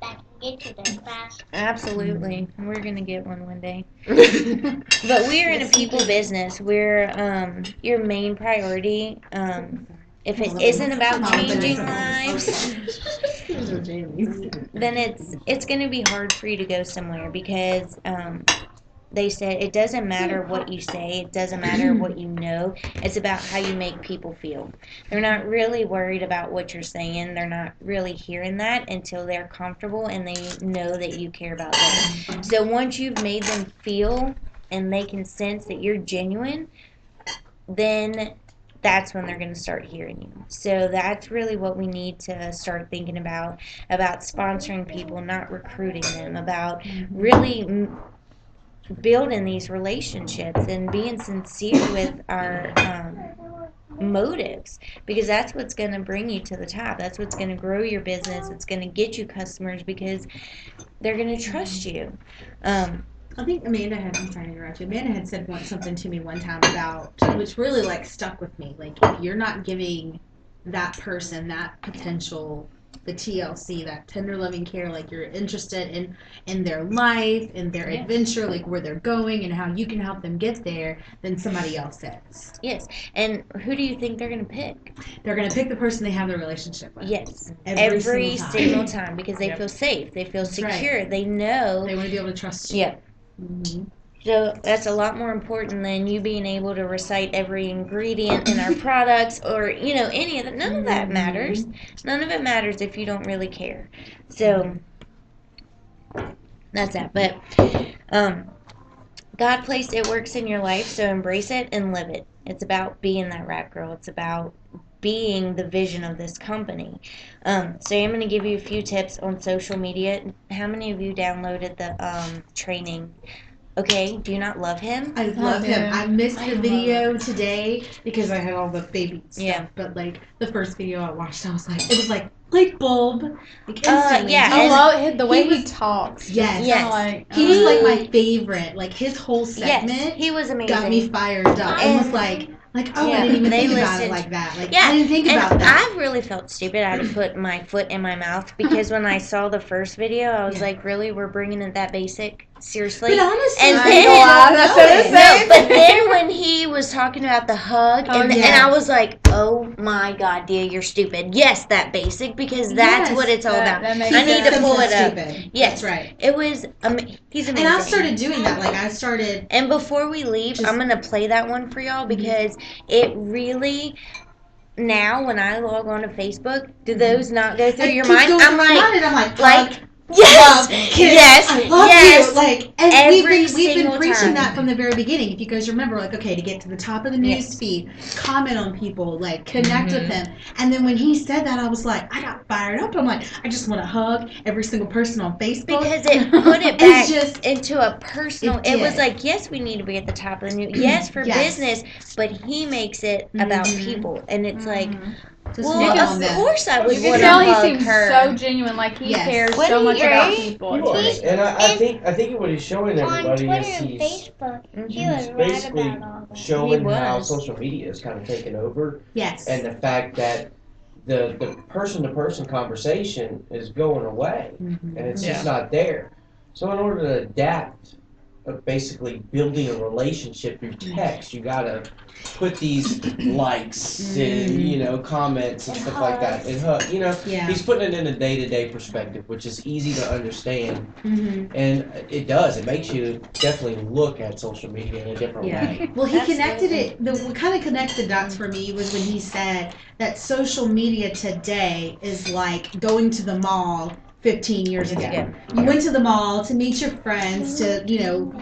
can get to them fast. Absolutely. We're going to get one day. But we're in a people business. We're your main priority. If it isn't about changing lives, then it's going to be hard for you to go somewhere, because they said it doesn't matter what you say, it doesn't matter what you know, it's about how you make people feel. They're not really worried about what you're saying. They're not really hearing that until they're comfortable and they know that you care about them. So once you've made them feel and they can sense that you're genuine, then that's when they're going to start hearing you. So that's really what we need to start thinking about sponsoring people, not recruiting them, about really building these relationships and being sincere with our motives, because that's what's going to bring you to the top. That's what's going to grow your business. It's going to get you customers because they're going to trust you. I think I'm sorry to interrupt you. Amanda had said something to me one time about, which really stuck with me. Like, if you're not giving that person, that potential, the TLC, that tender loving care, like you're interested in their life, in their adventure, like where they're going and how you can help them get there, than somebody else is. Yes. And who do you think they're going to pick? They're going to pick the person they have the relationship with. Yes. Every single time because they feel safe. They feel That's secure. right. They know. They want to be able to trust you. Yeah. Mm-hmm. So that's a lot more important than you being able to recite every ingredient in our products or, any of that. None of that matters. None of it matters if you don't really care. So that's that. But God placed it works in your life, so embrace it and live it. It's about being that rap girl. It's about being the vision of this company. So I'm going to give you a few tips on social media. How many of you downloaded the training? Okay, do you not love him? I love him. I missed the video today because I had all the baby stuff. Yeah. But like the first video I watched, I was like, it was like light bulb. Like instantly. yeah. I And love the way he he talks. Yes. Yes. Like, He was like my favorite. Like his whole segment Yes, he was amazing. got me fired up. And was like, oh, Yeah, I didn't even they think about it listened. like that. Like Yeah, I didn't think and about that. I really felt stupid. I had to put my foot in my mouth because when I saw the first video, I was Yeah. like, really? We're bringing it that basic? Seriously? But honestly, And I then- don't I know said the it. same. No, but then when he was talking about the hug, and yeah. I was like, oh my God, Dia, you're stupid. Yes, that basic, because that's Yes, what it's all about. that makes I need to sense. pull it up. Stupid. Yes. That's right. It was, he's amazing. And I started doing that. Like I started. And before we leave, Just- I'm going to play that one for y'all because it really, now when I log on to Facebook, do those not go through It your keeps mind? going I'm through my like, mind, and I'm like, like, hug, yes, love, kiss, yes, I love yes. you. Like, and Every we've been single preaching time. that from the very beginning. If you guys remember, like, okay, to get to the top of the news Yes. feed, comment on people, like, connect with them. And then when he said that, I was like, I got fired up. I'm like, I just want to hug every single person on Facebook. Because it put it back It's just, into a personal. It It was did. like, yes, we need to be at the top of the news. Yes, for Yes. business, but he makes it about Mhm. people, and it's like, just well, love of on them. course I would You want can to tell he hug seems her. so genuine, like he Yes. cares When so he- much about right? people. He It's was, really- and I think what he's showing On everybody Twitter is and he's Facebook, he Mhm. was right basically about all that. showing He how was. social media is kind of taken over, Yes. and the fact that the person to person conversation is going away, Mhm. and it's just not there. So in order to adapt, basically building a relationship through text, you gotta put these likes and comments and stuff like that, and Yeah. he's putting it in a day-to-day perspective, which is easy to understand, Mhm. and it makes you definitely look at social media in a different Yeah. way. Well, he Absolutely. connected it. What kind of connected dots for me was when he said that social media today is like going to the mall 15 years ago. Yeah. You went to the mall to meet your friends, to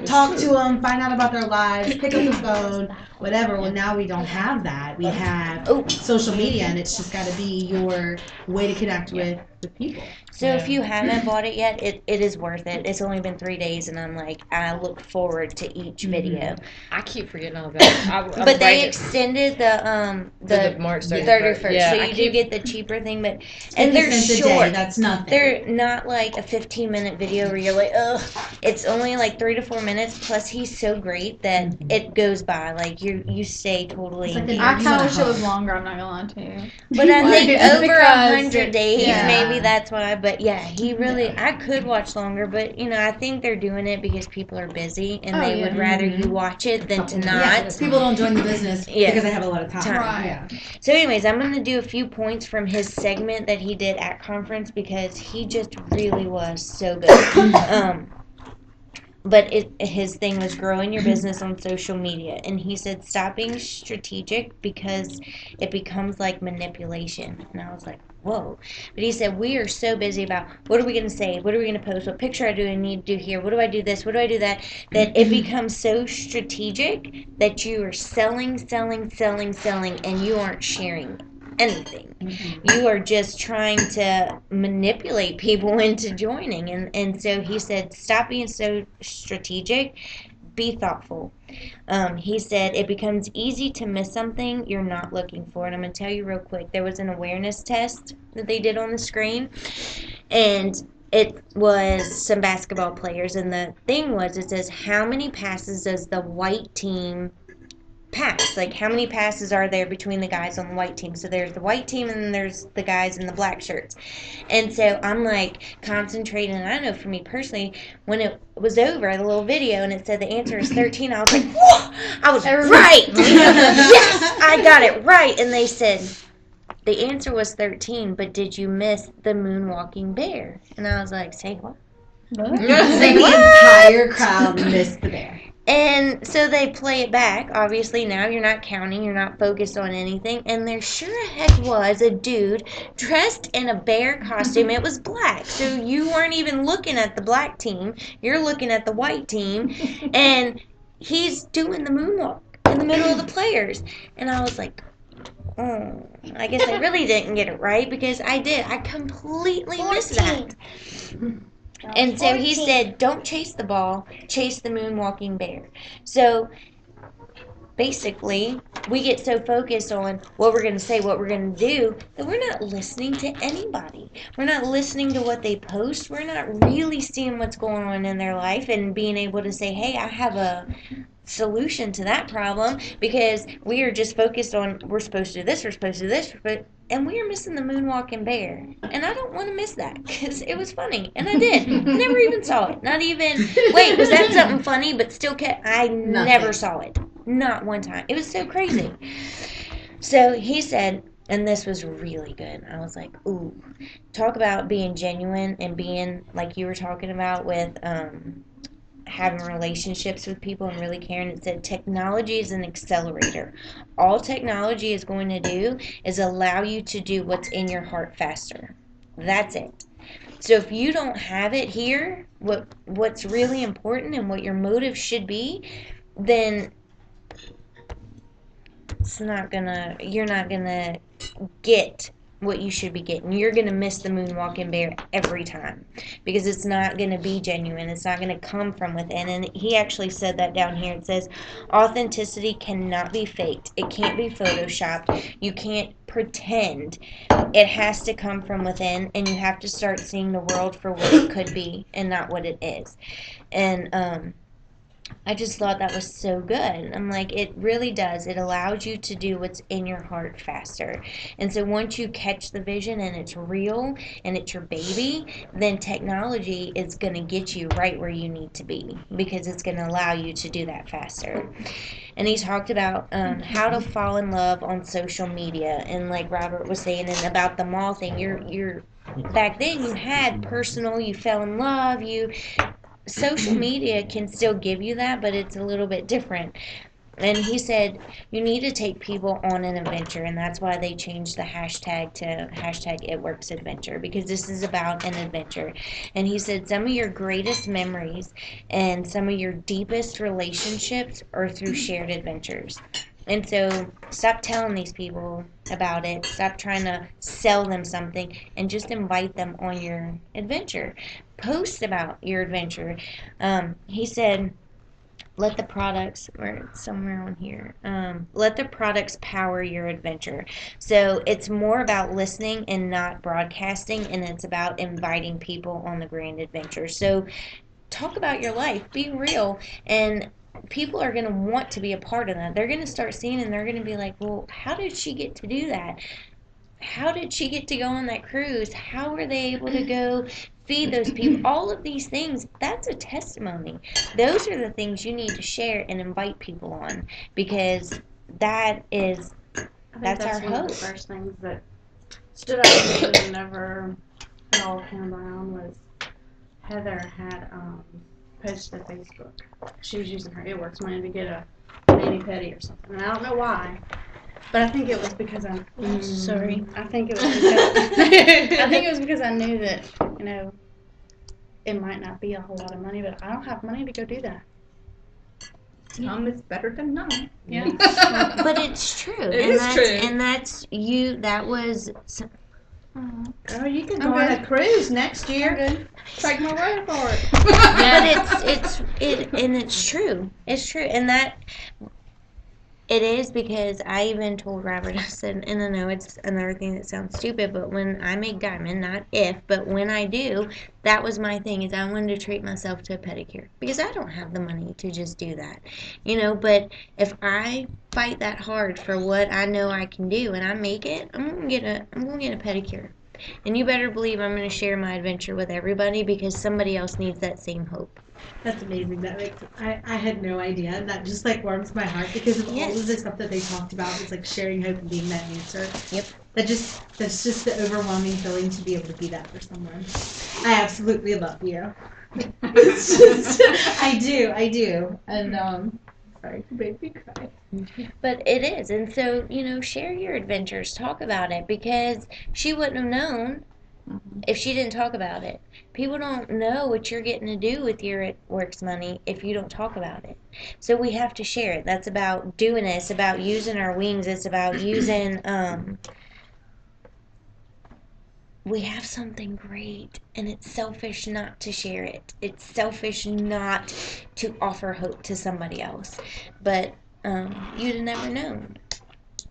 talk to them, find out about their lives, pick up the phone, whatever. Well, now we don't have that. We have Oh. social media, and it's just got to be your way to connect with people. So if you haven't bought it yet, it is worth it. It's only been 3 days, and I'm like, I look forward to each video. I keep forgetting all about it. I'm But they writing- extended the the March 31st, Yeah, so I you do keep- get the cheaper thing, but 50 and they're cents a short. day, that's nothing. They're not like a 15-minute video where you're like, ugh. It's only like 3 to 4 minutes. Plus, he's so great that it goes by. Like you stay totally. It's like the engaged. I You kind wanna of wish it was hug. longer. I'm not gonna lie to you. But I think It's over because 100 days, yeah. maybe that's why. But yeah, he really. I could watch longer, but I think they're doing it because people are busy and Oh, they yeah. would rather you watch it than to Yeah, not. people don't join the business Yeah. because they have a lot of time. Time. Yeah. So, anyways, I'm going to do a few points from his segment that he did at conference because he just really was so good. But his thing was growing your business on social media. And he said, stop being strategic because it becomes like manipulation. And I was like, whoa. But he said, we are so busy about what are we going to say? What are we going to post? What picture do I need to do here? What do I do this? What do I do that? That it becomes so strategic that you are selling, and you aren't sharing anything. You are just trying to manipulate people into joining. And so he said, stop being so strategic. Be thoughtful. He said, it becomes easy to miss something you're not looking for. And I'm going to tell you real quick. There was an awareness test that they did on the screen. And it was some basketball players. And the thing was, it says, how many passes does the white team pass. Like, how many passes are there between the guys on the white team? So there's the white team and then there's the guys in the black shirts. And so I'm like concentrating. And I know for me personally, when it was over, the little video, and it said the answer is 13, I was like, whoa! I was right! Yes! I got it right! And they said, the answer was 13, but did you miss the moonwalking bear? And I was like, say what? Like the entire crowd missed the bear. And so they play it back. Obviously, now you're not counting, you're not focused on anything. And there sure heck was a dude dressed in a bear costume. It was black. So you weren't even looking at the black team, you're looking at the white team. And he's doing the moonwalk in the middle of the players. And I was like, oh, I guess I really didn't get it right because I did. I completely missed that. And so he said, don't chase the ball, chase the moonwalking bear. So basically, we get so focused on what we're going to say, what we're going to do, that we're not listening to anybody. We're not listening to what they post. We're not really seeing what's going on in their life and being able to say, hey, I have a solution to that problem, because we are just focused on we're supposed to do this, we're supposed to do this, and we are missing the moonwalking bear. And I don't want to miss that because it was funny, and I did. Never even saw it. Not even, wait, was that something funny? But still never saw it. Not one time. It was so crazy. So he said, and this was really good. I was like, ooh, talk about being genuine and being like you were talking about with having relationships with people and really caring. It said technology is an accelerator. All technology is going to do is allow you to do what's in your heart faster. That's it. So if you don't have it here, what's really important and what your motive should be, then you're not gonna get what you should be getting. You're going to miss the moonwalking bear every time because it's not going to be genuine. It's not going to come from within. And he actually said that down here. It says, authenticity cannot be faked. It can't be photoshopped. You can't pretend. It has to come from within, and you have to start seeing the world for what it could be and not what it is. And I just thought that was so good. I'm like, it really does. It allows you to do what's in your heart faster. And so once you catch the vision and it's real and it's your baby, then technology is going to get you right where you need to be because it's going to allow you to do that faster. And he talked about how to fall in love on social media. And like Robert was saying, and about the mall thing, you're back then you had personal, you fell in love, social media can still give you that, but it's a little bit different. And he said you need to take people on an adventure, and that's why they changed the hashtag to #ItWorksAdventure, because this is about an adventure. And he said some of your greatest memories and some of your deepest relationships are through shared adventures. And so stop telling these people about it. Stop trying to sell them something and just invite them on your adventure. Post about your adventure. He said, let the products, or it's somewhere on here, let the products power your adventure. So it's more about listening and not broadcasting, and it's about inviting people on the grand adventure. So talk about your life. Be real, and people are going to want to be a part of that. They're going to start seeing and they're going to be like, well, how did she get to do that? How did she get to go on that cruise? How were they able to go feed those people? All of these things, that's a testimony. Those are the things you need to share and invite people on, because that's our one of hope. the first things that stood out to me whenever it all came around was Heather had posted to Facebook. She was using her It Works money to get a mani pedi or something, and I don't know why, but I think it was because I think it was because I knew that it might not be a whole lot of money, but I don't have money to go do that. Some is better than none. Yeah. But it's true. And that's you. That was. Girl, you can go on a cruise next year. Take my word for it. But it's true. It's true, and that it is, because I even told Robert, I said, and I know it's another thing that sounds stupid, but when I make diamond, not if, but when I do, that was my thing, is I wanted to treat myself to a pedicure, because I don't have the money to just do that, but if I fight that hard for what I know I can do and I make it, I'm gonna get a pedicure. And you better believe I'm gonna share my adventure with everybody because somebody else needs that same hope. That's amazing. That makes I had no idea. And that just like warms my heart because of all of the stuff that they talked about. It's like sharing hope and being that answer. Yep. That's just the overwhelming feeling to be able to be that for someone. I absolutely love you. It's just I do. And sorry, you made me cry. But it is, and so, share your adventures, talk about it, because she wouldn't have known if she didn't talk about it. People don't know what you're getting to do with your works money if you don't talk about it. So we have to share it. That's about doing it. It's about using our wings. It's about using, we have something great, and it's selfish not to share it. It's selfish not to offer hope to somebody else. But you'd have never known.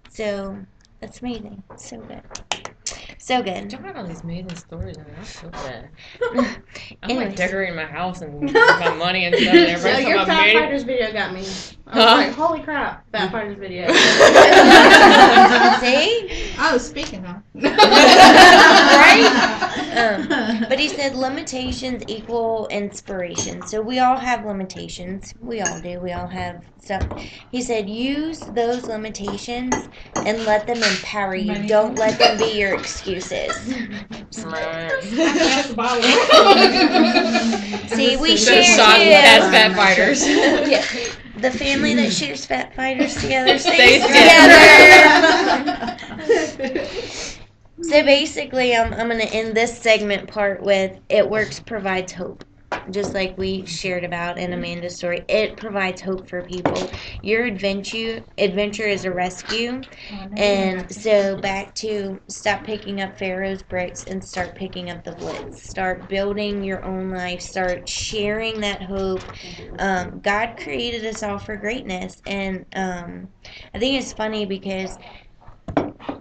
So that's amazing. So good. So good. Y'all got all these amazing stories, and I feel bad. I'm Anyways. like decorating my house and with my money and stuff. And So everybody's your talking about Fat made it. Fighters video got me. I was Huh? like, holy crap, Fat Fighters video. See? Oh, speaking of. Right? But he said limitations equal inspiration. So we all have limitations. We all do. We all have stuff. He said use those limitations and let them empower you. Don't let them be your excuses. See, we Instead of share shot too. as Fat Fighters. Yeah. The family that shares Fat Fighters together stays Stays together. So basically, I'm going to end this segment part with It Works provides hope. Just like we shared about in Amanda's story, it provides hope for people. Your adventure is a rescue. And so back to stop picking up Pharaoh's bricks and start picking up the blitz. Start building your own life. Start sharing that hope. God created us all for greatness. And I think it's funny because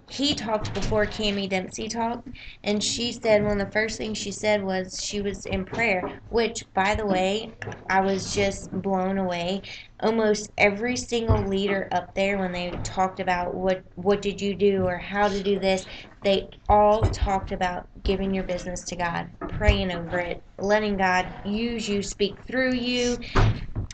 he talked before Cammie Dempsey talked, and she said one of the first things she said was she was in prayer, which, by the way, I was just blown away. Almost every single leader up there, when they talked about what did you do or how to do this, they all talked about giving your business to God, praying over it, letting God use you, speak through you.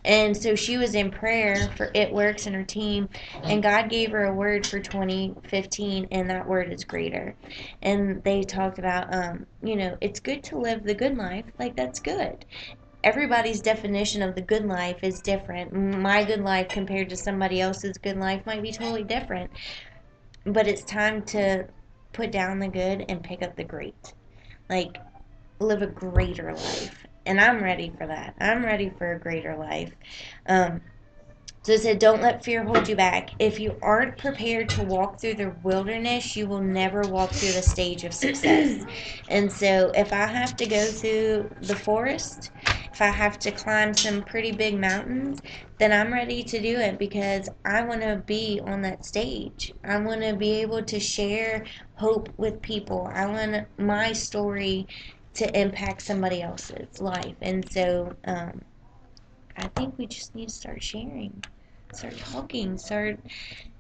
And so she was in prayer for It Works and her team, and God gave her a word for 2015, and that word is greater. And they talked about, it's good to live the good life. Like, that's good. Everybody's definition of the good life is different. My good life compared to somebody else's good life might be totally different. But it's time to put down the good and pick up the great. Like, live a greater life. And I'm ready for that. I'm ready for a greater life. So it said, don't let fear hold you back. If you aren't prepared to walk through the wilderness, you will never walk through the stage of success. And so if I have to go through the forest, if I have to climb some pretty big mountains, then I'm ready to do it because I want to be on that stage. I want to be able to share hope with people. I want my story to impact somebody else's life. And so I think we just need to start sharing, start talking, start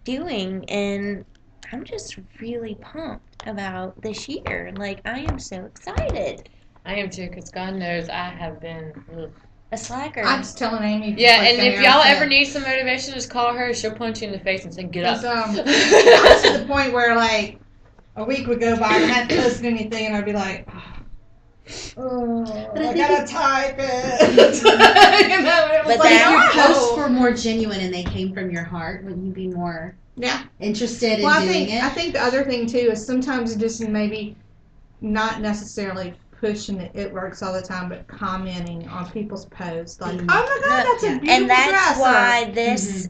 doing. And I'm just really pumped about this year. Like, I am so excited. I am too, because God knows I have been. A slacker. I was telling Amy. Yeah, like, and if the y'all other ever day, need some motivation, just call her. She'll punch you in the face and say, "Get up." I was to the point where like a week would go by and I hadn't posted anything, and I'd be like, I gotta type it. But But if your that- posts were more genuine and they came from your heart, wouldn't you be more Yeah. interested in Well, doing it? I think the other thing too is sometimes just maybe not necessarily pushing it works all the time, but commenting on people's posts like, Mhm. "Oh my God, that's a Yeah. beautiful And that's dress," or- why this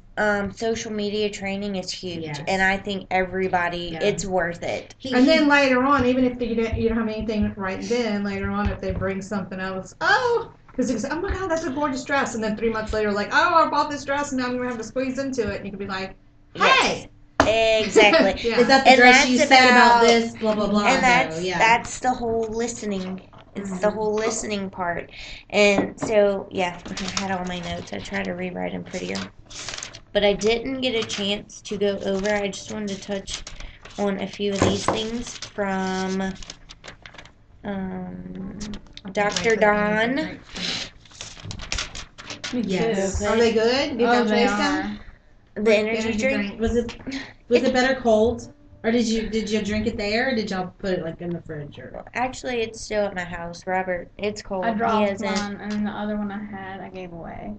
social media training is huge. Yes. And I think everybody, Yeah. it's worth it. And then later on, even if you don't have anything right then, later on, if they bring something else, because it's, oh my God, that's a gorgeous dress. And then 3 months later, like, oh, I bought this dress and now I'm going to have to squeeze into it. And you can be like, hey. Exactly. Yeah. Is that the And dress that's you said about about- this? Blah blah blah. And that's No, yeah. that's the whole listening. It's the whole listening part. And so, yeah, I had all my notes. I try to rewrite them prettier. but I didn't get a chance to go over. I just wanted to touch on a few of these things from Dr. Don. Yes. Are they good? Did Oh, y'all they taste are. them? The energy drink. Was it better cold? Or did you drink it there, or did y'all put it like in the fridge? Or? Actually, it's still at my house. Robert, it's cold. I He dropped hasn't. one, and the other one I had, I gave away.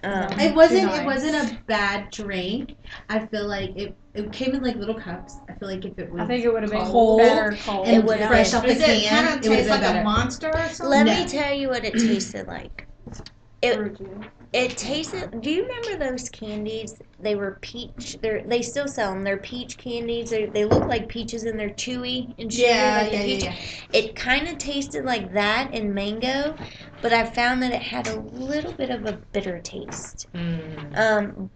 It wasn't Nice. it wasn't a bad drink. I feel like it came in like little cups. I feel like if it was I think it would have been cold better cold. and It would've fresh been. off the Does it can, kind of it would have taste been like better. a Monster or something? Let No. me tell you what it tasted like. Fruit juice. It tasted. Do you remember those candies? They were peach. They still sell them. They're peach candies. They look like peaches and they're chewy and chewy. Yeah, like the yeah, peach. yeah. It kind of tasted like that and mango, but I found that it had a little bit of a bitter taste.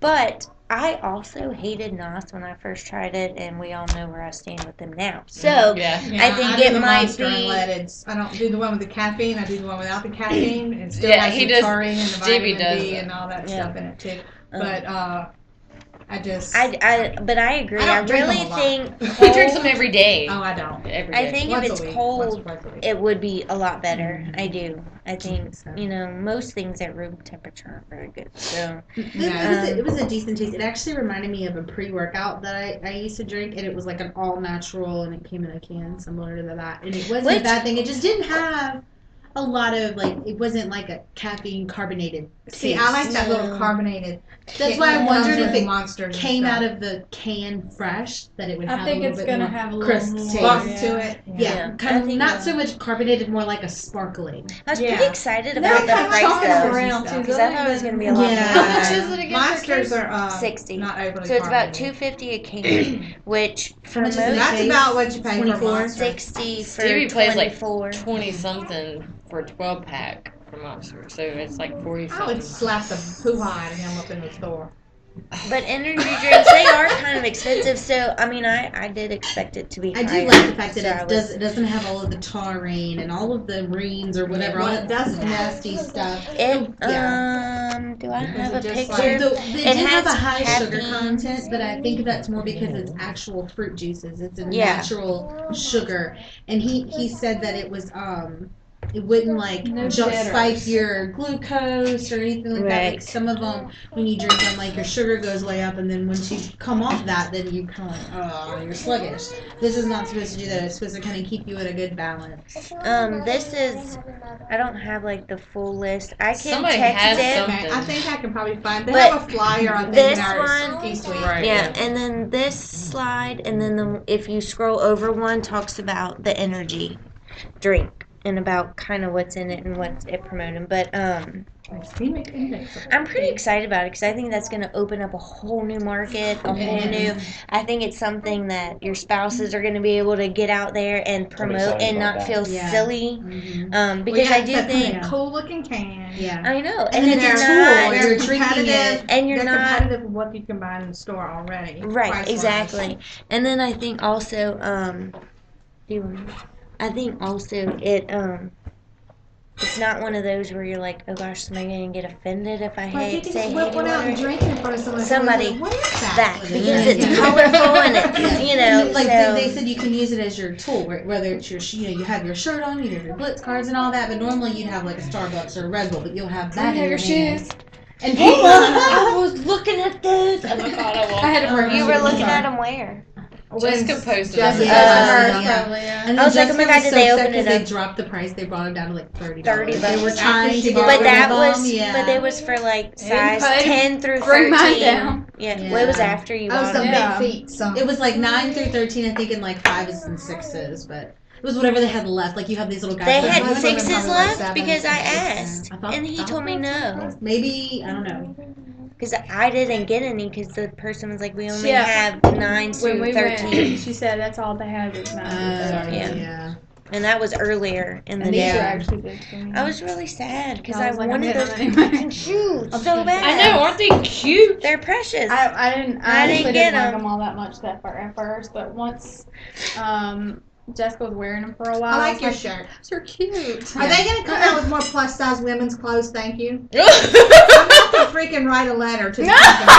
But I also hated Nos when I first tried it, and we all know where I stand with them now. So Yeah. I think do it the might Monster be- unleadeds. I don't do the one with the caffeine. I do the one without the caffeine. It still Yeah, has he the does- taurine and the Jimmy vitamin does B that. and all that Yeah. stuff in it too. Um, But I just but I agree. I I don't drink really them a lot. think He drinks them every day. oh I don't. Every I day. think Once if a it's week, cold, once or twice a week. it would be a lot better. I do. I think so. most things at room temperature aren't very good. So It was a decent taste. It actually reminded me of a pre-workout that I used to drink, and it was like an all-natural, and it came in a can similar to that. And it wasn't Which- a bad thing. It just didn't have a lot of, like, it wasn't like a caffeine carbonated See, taste. I like that little No. carbonated. That's why I wondered if it Monsters came out of the can fresh, that it would have I think a it's little bit gonna more have a little crisp more. taste. bump Yeah. to it. Yeah, Yeah, kind I of think not so much carbonated, more like a sparkling. I was Yeah. pretty excited They're about the kinda price chopping though, around, too. because I thought it was going to be a lot Yeah. more. How much is it again? Monsters are 60. not overly So it's about carbonated. $2.50 a can, which for much is most it? That's about what you pay for 24? Monster. 60 for Stevie plays like 24. 20 something for a 12 pack for Monster, so it's like 40 I something. would slap the hoo-ha out of him up in the store. But energy drinks, they are kind of expensive. So I mean, I did expect it to be I higher. do like the fact that so I it was- doesn't have all of the taurine and all of the marines or whatever, all Well, that it doesn't have- nasty stuff. It Yeah. do I have a it just picture? They It do have a has high sugar caffeine. content, but I think that's more because it's actual fruit juices. It's a Yeah. natural sugar, and he said that it was it wouldn't like No jump jitters. spike your glucose or anything like that. Like Right. some of them, when you drink them, like your sugar goes way up, and then once you come off that, then you kind of like, oh, you're sluggish. This is not supposed to do that. It's supposed to kind of keep you at a good balance. This is. I don't have like the full list. I can Somebody text has it. some- Okay, I think I can probably find. They But have a flyer. I think this in our one- C-suite. Right. Yeah, and then this slide, and then if you scroll over one, talks about the energy drink and about kind of what's in it and what's it promoting. But Glycemic index. I'm pretty excited about it because I think that's going to open up a whole new market, a whole new. I think it's something that your spouses are going to be able to get out there and promote excited and about not that. feel Yeah. silly. Mm-hmm. Because I do think. Yeah. cool looking can. Yeah. I know, And and it's it's a not. tool. They're You're drinking competitive. it. And you're They're not. competitive with what you can buy in the store already. Right, price-wise. exactly. And then I think also, I think also it's not one of those where you're like, oh gosh, somebody gonna get offended if I Well, you hate can say just whip hate one out and water. drink it in front of someone. Somebody- Like, what is that? That because Yeah. it's colorful and it, you know. Like so they said, you can use it as your tool, whether it's your, you have your shirt on, you have your Blitz cards and all that. But normally you'd have like a Starbucks or a Red Bull, but you'll have that in your hand. And people, I was looking at this. Oh my God, I I had to want You were looking at them where? Jessica posted Jessica it. Yeah. probably, yeah. And I was like, oh my Jessica God, did they so upset open it 'cause up? They dropped the price. They brought it down to like $30. $30. They were trying to get But rid that of was, them. Yeah. but it was for like They didn't size put- 10 through 13. bring mine down. Yeah, well, it was Yeah. after you Oh, bought some it. Yeah. big feet. So It was like 9 through 13, I think, and like 5s and 6s, but it was whatever they had left. Like you have these little guys. They that had have- Most of them sixes probably left like because I sevens. asked, I thought- and he told me no. Maybe I don't know. Because I didn't get any because the person was like, we only Yeah. have 9 When through we 13. went, she said that's all they had was 9 Yeah. Yeah. And that was earlier in the And these day. are actually good for me. I was really sad because I I, was like, I'm wanted getting those them anyway. fucking shoes I'm so just- bad. I know, aren't they cute? They're precious. I didn't get like 'em. them all that much at first, but once Jessica was wearing them for a while, I I like was your like, shirt. they're cute. Are they going to come out with more plus size women's clothes? Thank you. I to freaking write a letter to the company.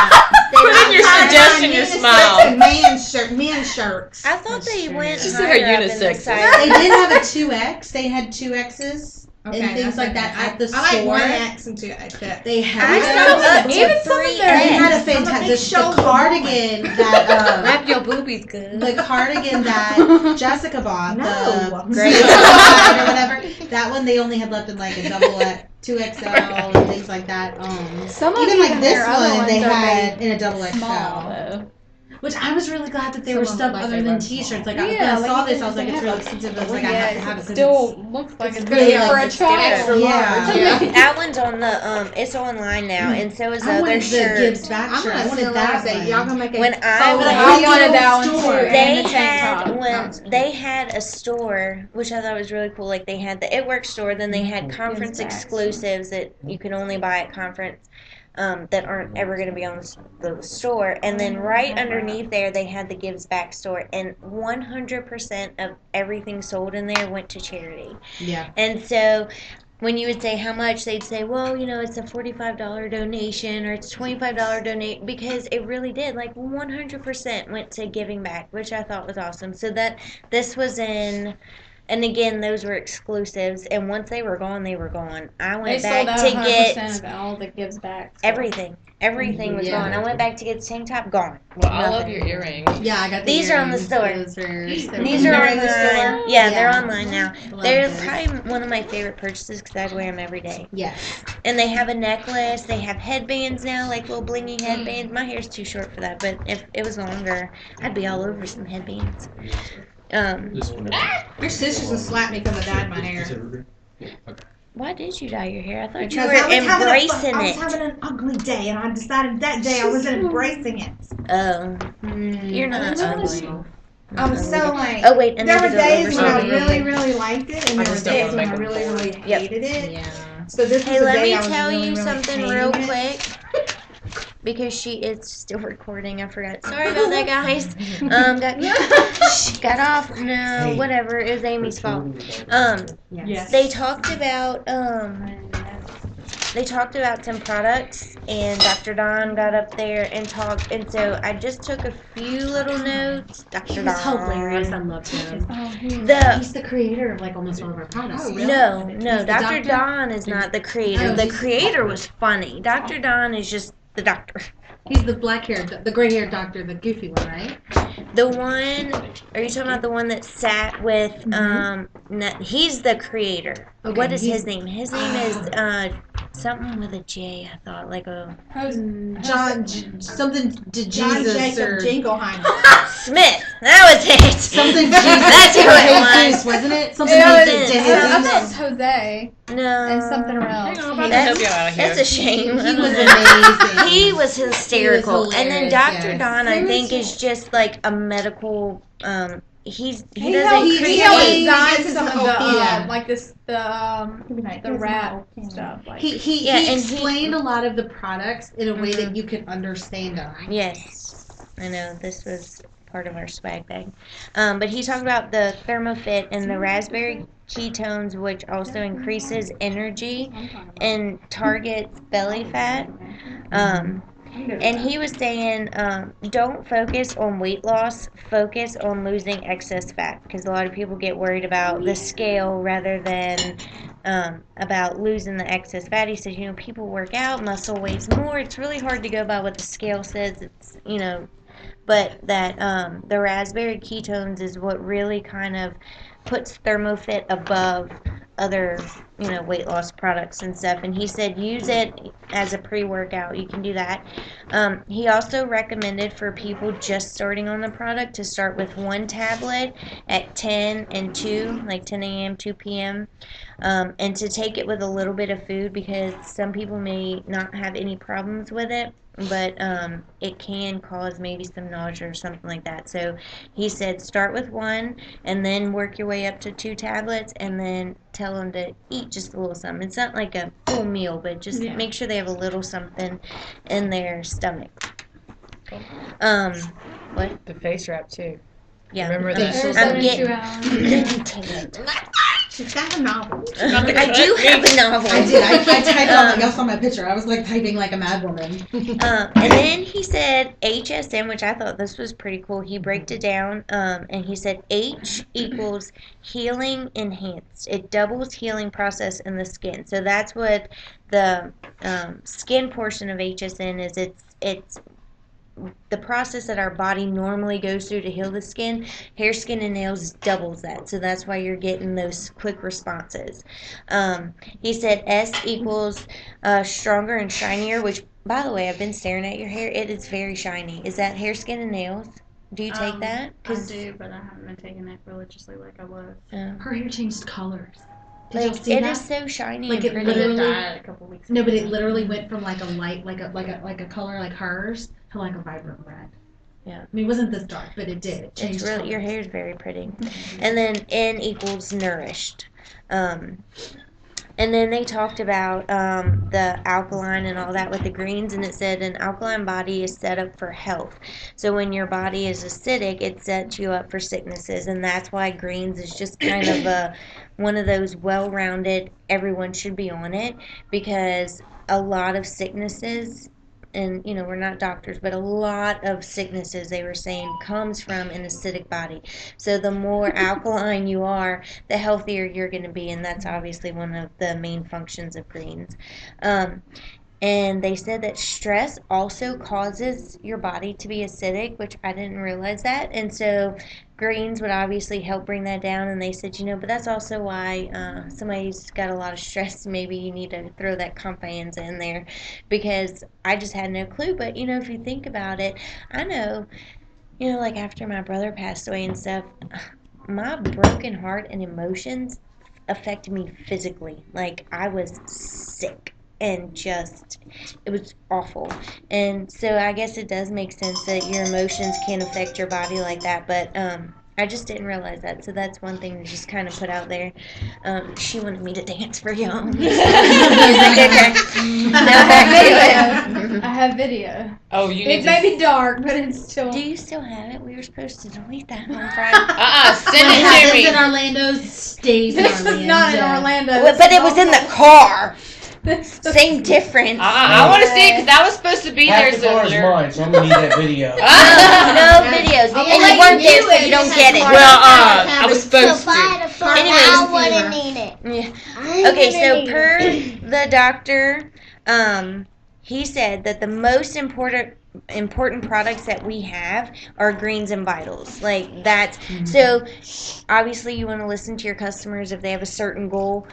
Put in your suggestion, your smile. Men shirts. I thought they went Just higher like a up in the unisex. size. They did have a 2X. They had 2Xs and things like that at the store. I like 1X and 2X. They I had saw up Even to some of 3X. their- they had a Big fantastic shoulder the cardigan that Wrap your boobies good. the cardigan that Jessica bought, No. the Great. or whatever. That one they only had left in like a double 2XL and things like that. Some of Even like even this their other one ones they are had made in a double small XL. though. Which I was really glad that they Some were of stuff my other favorite than small. t-shirts. Like Yeah, when I saw like, this, I was like, they it's have really a- expensive. I was like, I Yeah, have to have it it 'cause still looks like it's really, made for a like, child. yeah. That one's on the it's online now, and so is the I other wanted the shirt. Gibbs back I'm shirt. I gonna wanted send that that. one. Y'all gonna make a When I Oh, went, I wanted that one store. too. they And the tank had top. when they had a store, which I thought was really cool. Like they had the It Work store, then they had conference Gibbs bags. exclusives that you can only buy at conference. That aren't ever going to be on the store, and then right underneath there they had the Gives Back store, and 100% of everything sold in there went to charity. Yeah. And so when you would say how much, they'd say, well, it's a $45 donation or it's $25 donate, because it really did. Like 100% went to giving back, which I thought was awesome. So that this was in, and again, those were exclusives. And once they were gone, they were gone. I They went sold back out to 100% get of all that gives back. So. everything. Everything was Yeah. gone. I went back to get the tank top, gone. Well, I love Nothing. your earrings. Yeah, I got the These are on the earrings. store. Those are, These are they're online. in the store. Yeah, they're Yeah. online now. Love They're those. probably one of my favorite purchases because I wear them every day. Yes. And they have a necklace. They have headbands now, like little blingy headbands. My hair's too short for that, but if it was longer, I'd be all over some headbands. Your sisters would slap me because I dyed my hair. Why did you dye your hair? I thought you Because were I was embracing I was it. having an ugly day, and I decided that day I was embracing it. Oh, you're not ugly. I was so like. Oh wait, I There need were to go over days when I something. really, really liked it, and I there were just don't days wanna when I make really, them really Yep. hated it. Yeah. So this Hey, was the let day me I was tell really, you really something hating real it. quick. Because she is still recording. I forgot. Sorry about that, guys. Got off. No, whatever. It was Amy's fault. Yes. They talked about some products, and Dr. Don got up there and talked, and so I just took a few little notes. Dr. He's Don. hilarious. I love him. The He's the creator of like almost all of our products. Oh, really? no, He's Dr. the doctor? Don is not the creator. Oh, The he's- creator was funny. Dr. Don is just the doctor. He's the black haired, the gray haired doctor, the goofy one, right? The one, are you talking about the one that sat with, he's the creator. Okay, What is he's- his name? His name is, something with a J, I thought, like a, John, something to John Jesus Jacob or Jingleheimer. Smith. That was it. something Jesus. That's who it Jesus, wasn't it? Something Yeah, to it was- Jesus. I thought it was Jose No. and something else. Hang on, I'm about to That's- help you out here. That's a shame. He was amazing. He was hysterical. And then hilarious, Dr. yes. Don, I Who think, is is just like a medical, he He doesn't helped, create. he helped He design gets some of his the own- yeah. like this the rat stuff. Like He Yeah, and he- explained a lot of the products in a way that you could understand them. Yes, I know this was part of our swag bag. But he talked about the ThermoFit and the raspberry ketones, which also increases energy and targets belly fat. And he was saying, don't focus on weight loss, focus on losing excess fat, because a lot of people get worried about the scale rather than about losing the excess fat. He says, people work out, muscle weighs more. It's really hard to go by what the scale says. It's, but that the raspberry ketones is what really kind of puts ThermoFit above other weight loss products and stuff. And he said use it as a pre-workout. You can do that. He also recommended for people just starting on the product to start with one tablet at 10 and 2, like 10 a.m. 2 p.m. And to take it with a little bit of food, because some people may not have any problems with it, but it can cause maybe some nausea or something like that. So he said start with one and then work your way up to 2 tablets, and then tell them to eat just a little something. It's not like a full meal, but just make sure they have a little something in their stomach. What? The face wrap too. Yeah. Remember I'm that? there's I'm 72 getting. hours. Let me tell you. She's got a novel. I do have a novel. I did. I typed on. Y'all saw my picture. I was like typing like a mad woman. And then he said HSN, which I thought this was pretty cool. He broke it down, and he said H equals healing enhanced. It doubles healing process in the skin. So that's what the skin portion of HSN is. It's the process that our body normally goes through to heal the skin. Hair, skin, and nails doubles that. So that's why you're getting those quick responses. He said S equals stronger and shinier, which, by the way, I've been staring at your hair. It is very shiny. Is that hair, skin, and nails? Do you take that? I do, but I haven't been taking it religiously like I was. Her hair changed colors. Did Like, y'all see it that? is so shiny Like, and it pretty. literally- Died a couple weeks No, ago. but it literally went from like a light, like a color like hers to like a vibrant red. Yeah. I mean, it wasn't this dark, but it did. It changed It's really, colors. your hair is very pretty. And then N equals nourished. And then they talked about the alkaline and all that with the greens, and it said an alkaline body is set up for health. So when your body is acidic, it sets you up for sicknesses, and that's why greens is just kind of one of those well-rounded, everyone should be on it, because a lot of sicknesses, and we're not doctors, but a lot of sicknesses, they were saying, comes from an acidic body. So the more alkaline you are, the healthier you're going to be, and that's obviously one of the main functions of greens. And they said that stress also causes your body to be acidic, which I didn't realize that. And so greens would obviously help bring that down. And they said, but that's also why somebody's got a lot of stress. Maybe you need to throw that Companza in there, because I just had no clue. But, if you think about it, I know, like after my brother passed away and stuff, my broken heart and emotions affected me physically. Like, I was sick. And it was awful. And so I guess it does make sense that your emotions can affect your body like that. But I just didn't realize that. So that's one thing to just kind of put out there. She wanted me to dance for y'all. I have video. Oh, you need It may be dark, but it's still. Do you still have it? We were supposed to delete that on Friday. Send What it to happens me. in Orlando stays in This Orlando. is not in Orlando. Well, but it was in the car. This is- Same difference. I want to see it because I was supposed to be there. Half the car is So mine, so I'm gonna need that video. No videos. I'll And let you you weren't there, do so it. you don't get it. Well, I was supposed So to. buy the phone. Anyways. I wouldn't need it. Yeah. Okay, so per the doctor, he said that the most important products that we have are greens and vitals. Like that's so obviously you want to listen to your customers. If they have a certain goal,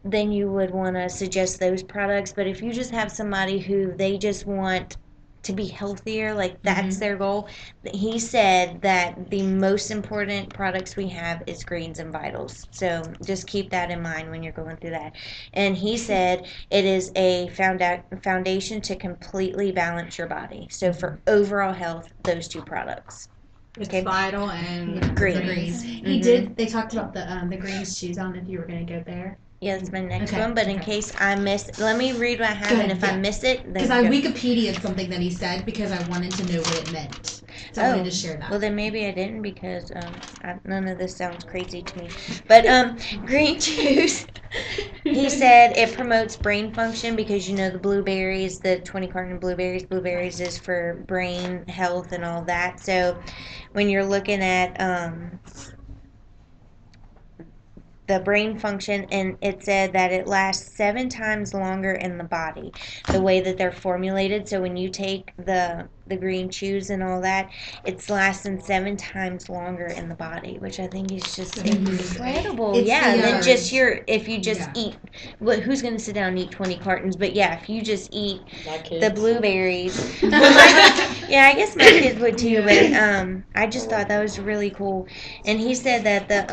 then you would want to suggest those products. But if you just have somebody who they just want to be healthier, like that's their goal, he said that the most important products we have is greens and vitals. So just keep that in mind when you're going through that. And he said it is a foundation to completely balance your body. So for overall health, those two products. It's Okay. vital and Greens. Greens. He did. They talked about the greens shoes on if you were going to go there. Yeah, that's my next Okay, one. But in okay. case I miss, let me read what I have, Good, and if I yeah. miss it, then Because I go. Wikipedia'd something that he said because I wanted to know what it meant. So I wanted to share that. Well, then maybe I didn't because none of this sounds crazy to me. But green juice, he said it promotes brain function because the blueberries, the 20 carton blueberries is for brain health and all that. So when you're looking at the brain function, and it said that it lasts 7 times longer in the body, the way that they're formulated. So when you take the green chews and all that, it's lasting 7 times longer in the body, which I think is just incredible. It's Yeah, the, than just if you just yeah. eat, who's going to sit down and eat 20 cartons? But yeah, if you just eat My kids. the blueberries. Yeah, I guess my kids would too, but I just thought that was really cool. And he said that the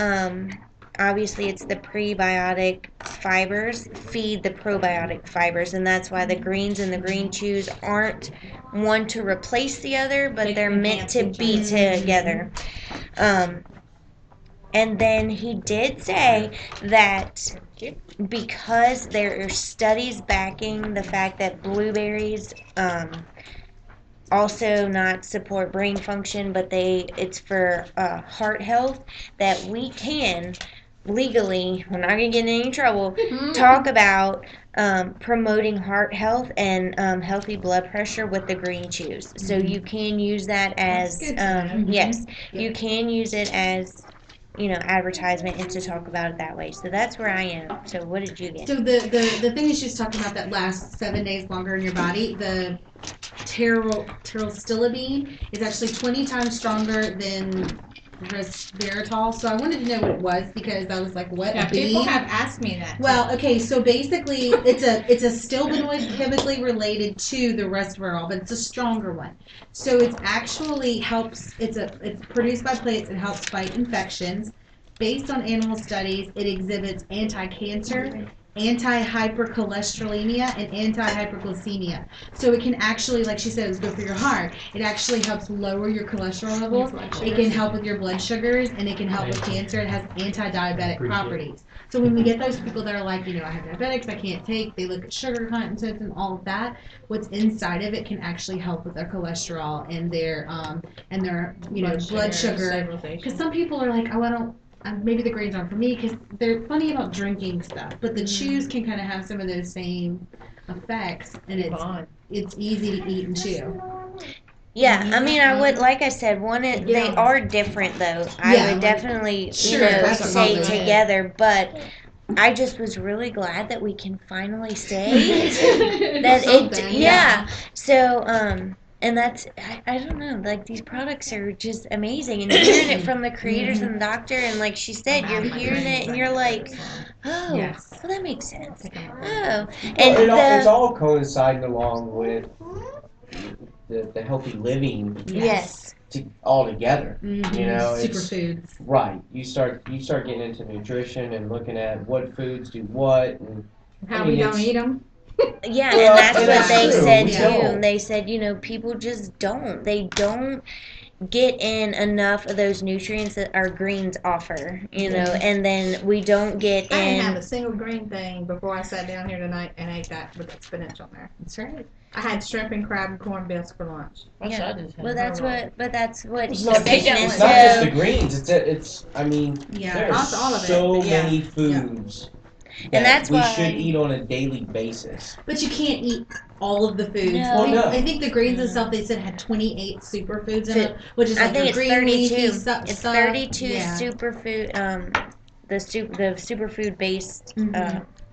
obviously it's the prebiotic fibers feed the probiotic fibers, and that's why the greens and the green chews aren't one to replace the other, but they're meant to be together. And then he did say that because there are studies backing the fact that blueberries also not support brain function, but it's for heart health, that we can legally, we're not gonna get in any trouble, talk about promoting heart health and healthy blood pressure with the green chews. So you can use that as That's good to know. yes, you can use it as advertisement and to talk about it that way. So that's where I am. So what did you get? So the thing is she's talking about that lasts 7 days longer in your body. The pterostilbene is actually 20 times stronger than resveratrol. So I wanted to know what it was because I was like, what? Yeah, A bean? people have asked me that. Well, okay, so basically it's a stilbenoid chemically related to the resveratrol, but it's a stronger one. So it's actually helps. It's produced by plants. It helps fight infections. Based on animal studies, it exhibits anti-cancer, anti-hypercholesterolemia, and anti-hyperglycemia. So it can actually, like she said, it's good for your heart. It actually helps lower your cholesterol levels. It can help with your blood sugars, and it can help with cancer. It has anti-diabetic properties. So when we get those people that are like, I have diabetics, I can't take, they look at sugar content and all of that, what's inside of it can actually help with their cholesterol and their blood sugar. Because some people are like, oh, I don't, maybe the greens aren't for me because they're funny about drinking stuff, but the chews can kind of have some of those same effects, and it's easy to eat and chew. Yeah, I mean, I would, like I said, they are different though. I would definitely, say together, but I just was really glad that we can finally say that So, and that's, I don't know, like these products are just amazing. And hearing it from the creators and the doctor, and like she said, you're hearing it and you're like, oh, well, that makes sense. Oh. And it's all coinciding along with the healthy living all together. Superfoods. Right. You start getting into nutrition and looking at what foods do what and how we don't eat them. Yeah, and that's what they said too. They said, people just don't. They don't get in enough of those nutrients that our greens offer, and then we don't get in. I didn't have a single green thing before I sat down here tonight and ate that with that spinach on there. That's right. I had shrimp and crab and corned bisque for lunch. Well, that's what it's he's not saying. It's not just the greens. It's I mean, there's all of it, so many foods. And that's we why should eat on a daily basis. But you can't eat all of the foods. No. I think the greens and stuff they said had 28 superfoods in it, which is I like think it's green 32. leafy stuff. It's 32 superfood. The superfood based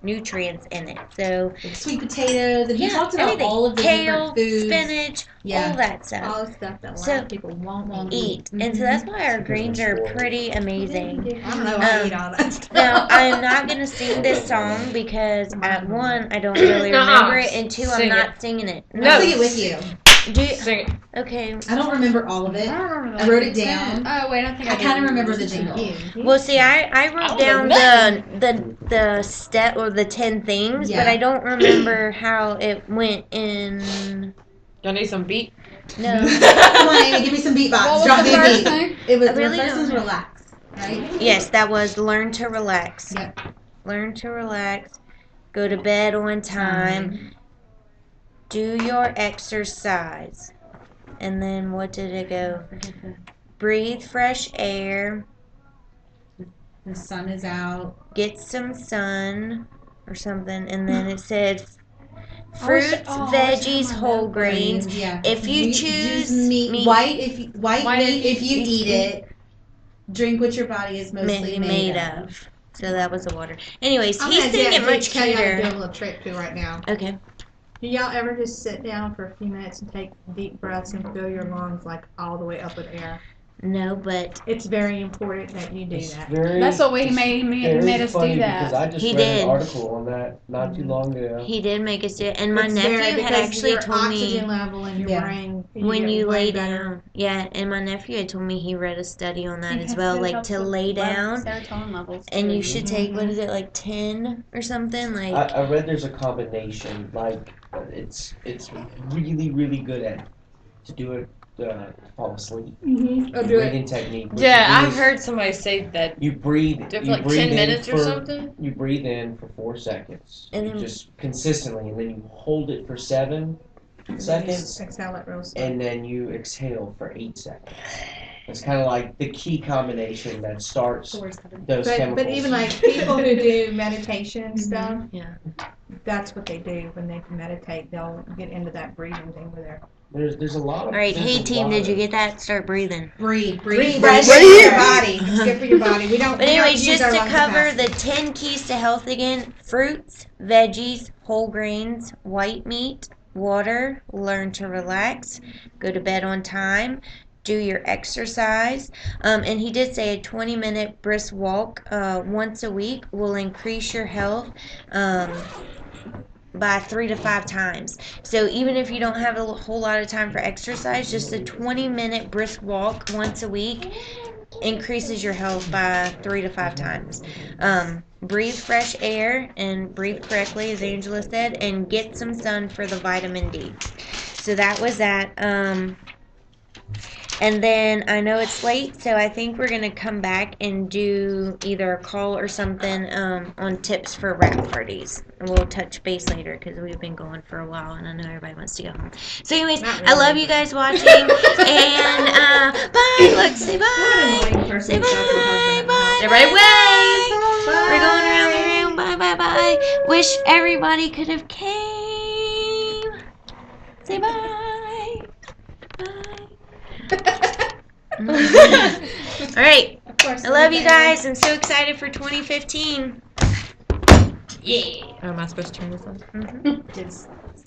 nutrients in it. So sweet potatoes, and he talked about everything. all of the Kale, different foods, spinach, all that stuff. All the stuff that a lot of people won't eat. And so that's why our greens are pretty amazing. I don't know why I eat all that stuff. Now, I'm not going to sing this song because, one, I don't really remember it, and two, I'm not singing it. I'll sing it with you. Sing it. Okay. I don't remember all of it. I wrote it down. Oh wait, I think I kind of remember the jingle. Well, see, I wrote down the step or the 10 things, but I don't remember how it went in. Y'all need some beat? No. Come on, Amy, give me some beatbox. What was Drop the me a first beat. thing? It was I really the first don't was know. relax, right? Yes, that was learn to relax. Yep. Learn to relax. Go to bed on time. Do your exercise. And then what did it go? Breathe fresh air. The sun is out. Get some sun or something. And then it said fruits, veggies, whole grains. Yeah. If you choose meat, white meat if you eat it. Drink what your body is mostly made of. So that was the water. Anyways, I'm he's gonna saying it much tell you how to do cuter. a little trick too right now. Okay. Do y'all ever just sit down for a few minutes and take deep breaths and fill your lungs like all the way up with air? No, but It's very important that you do that. That's what he made us do that. Because I just He read did. an article on that not too long ago. he did make us do it. And my It's nephew very- had because actually your told me oxygen level in your brain when get you way lay better. down. Yeah, and my nephew had told me he read a study on that as well. Like to lay down, serotonin levels. and you should take what is it, like 10 or something? Like I read there's a combination. Like it's really really good at to do it to fall asleep. Oh, The do it. breathing technique. What Yeah, you do I've is heard somebody say that. You breathe. Do it for you like breathe 10 in minutes or for- something? You breathe in for 4 seconds. And You then- just consistently, and then you hold it for 7 seconds, Exhale it real slow. and then you exhale for 8 seconds. It's kind of like the key combination that starts those chemicals. But even like people who do meditation stuff, Yeah. that's what they do when they meditate. They'll get into that breathing thing where they're There's a lot of. All right, hey there's a team, lot did you of- get that? Start breathing. Breathe. That's good for your body. It's good for your body. We don't. But we don't anyways, use just our to lung cover capacity. the 10 keys to health again: fruits, veggies, whole grains, white meat, water, learn to relax, go to bed on time, do your exercise. And he did say a 20-minute brisk walk once a week will increase your health by 3 to 5 times. So even if you don't have a whole lot of time for exercise, just a 20-minute brisk walk once a week increases your health by 3 to 5 times. Breathe fresh air and breathe correctly, as Angela said, and get some sun for the vitamin D. So that was that. And then I know it's late, so I think we're going to come back and do either a call or something on tips for wrap parties. And we'll touch base later because we've been going for a while and I know everybody wants to go home. So anyways, I love you guys watching. And bye. Look, say bye. Say bye. Bye. Everybody wave. We're going around the room. Bye, bye, bye. Wish everybody could have came. Say bye. Bye. All right. Of course, I love you guys. I'm so excited for 2015. Yeah. Am I supposed to turn this on? Mm-hmm. It's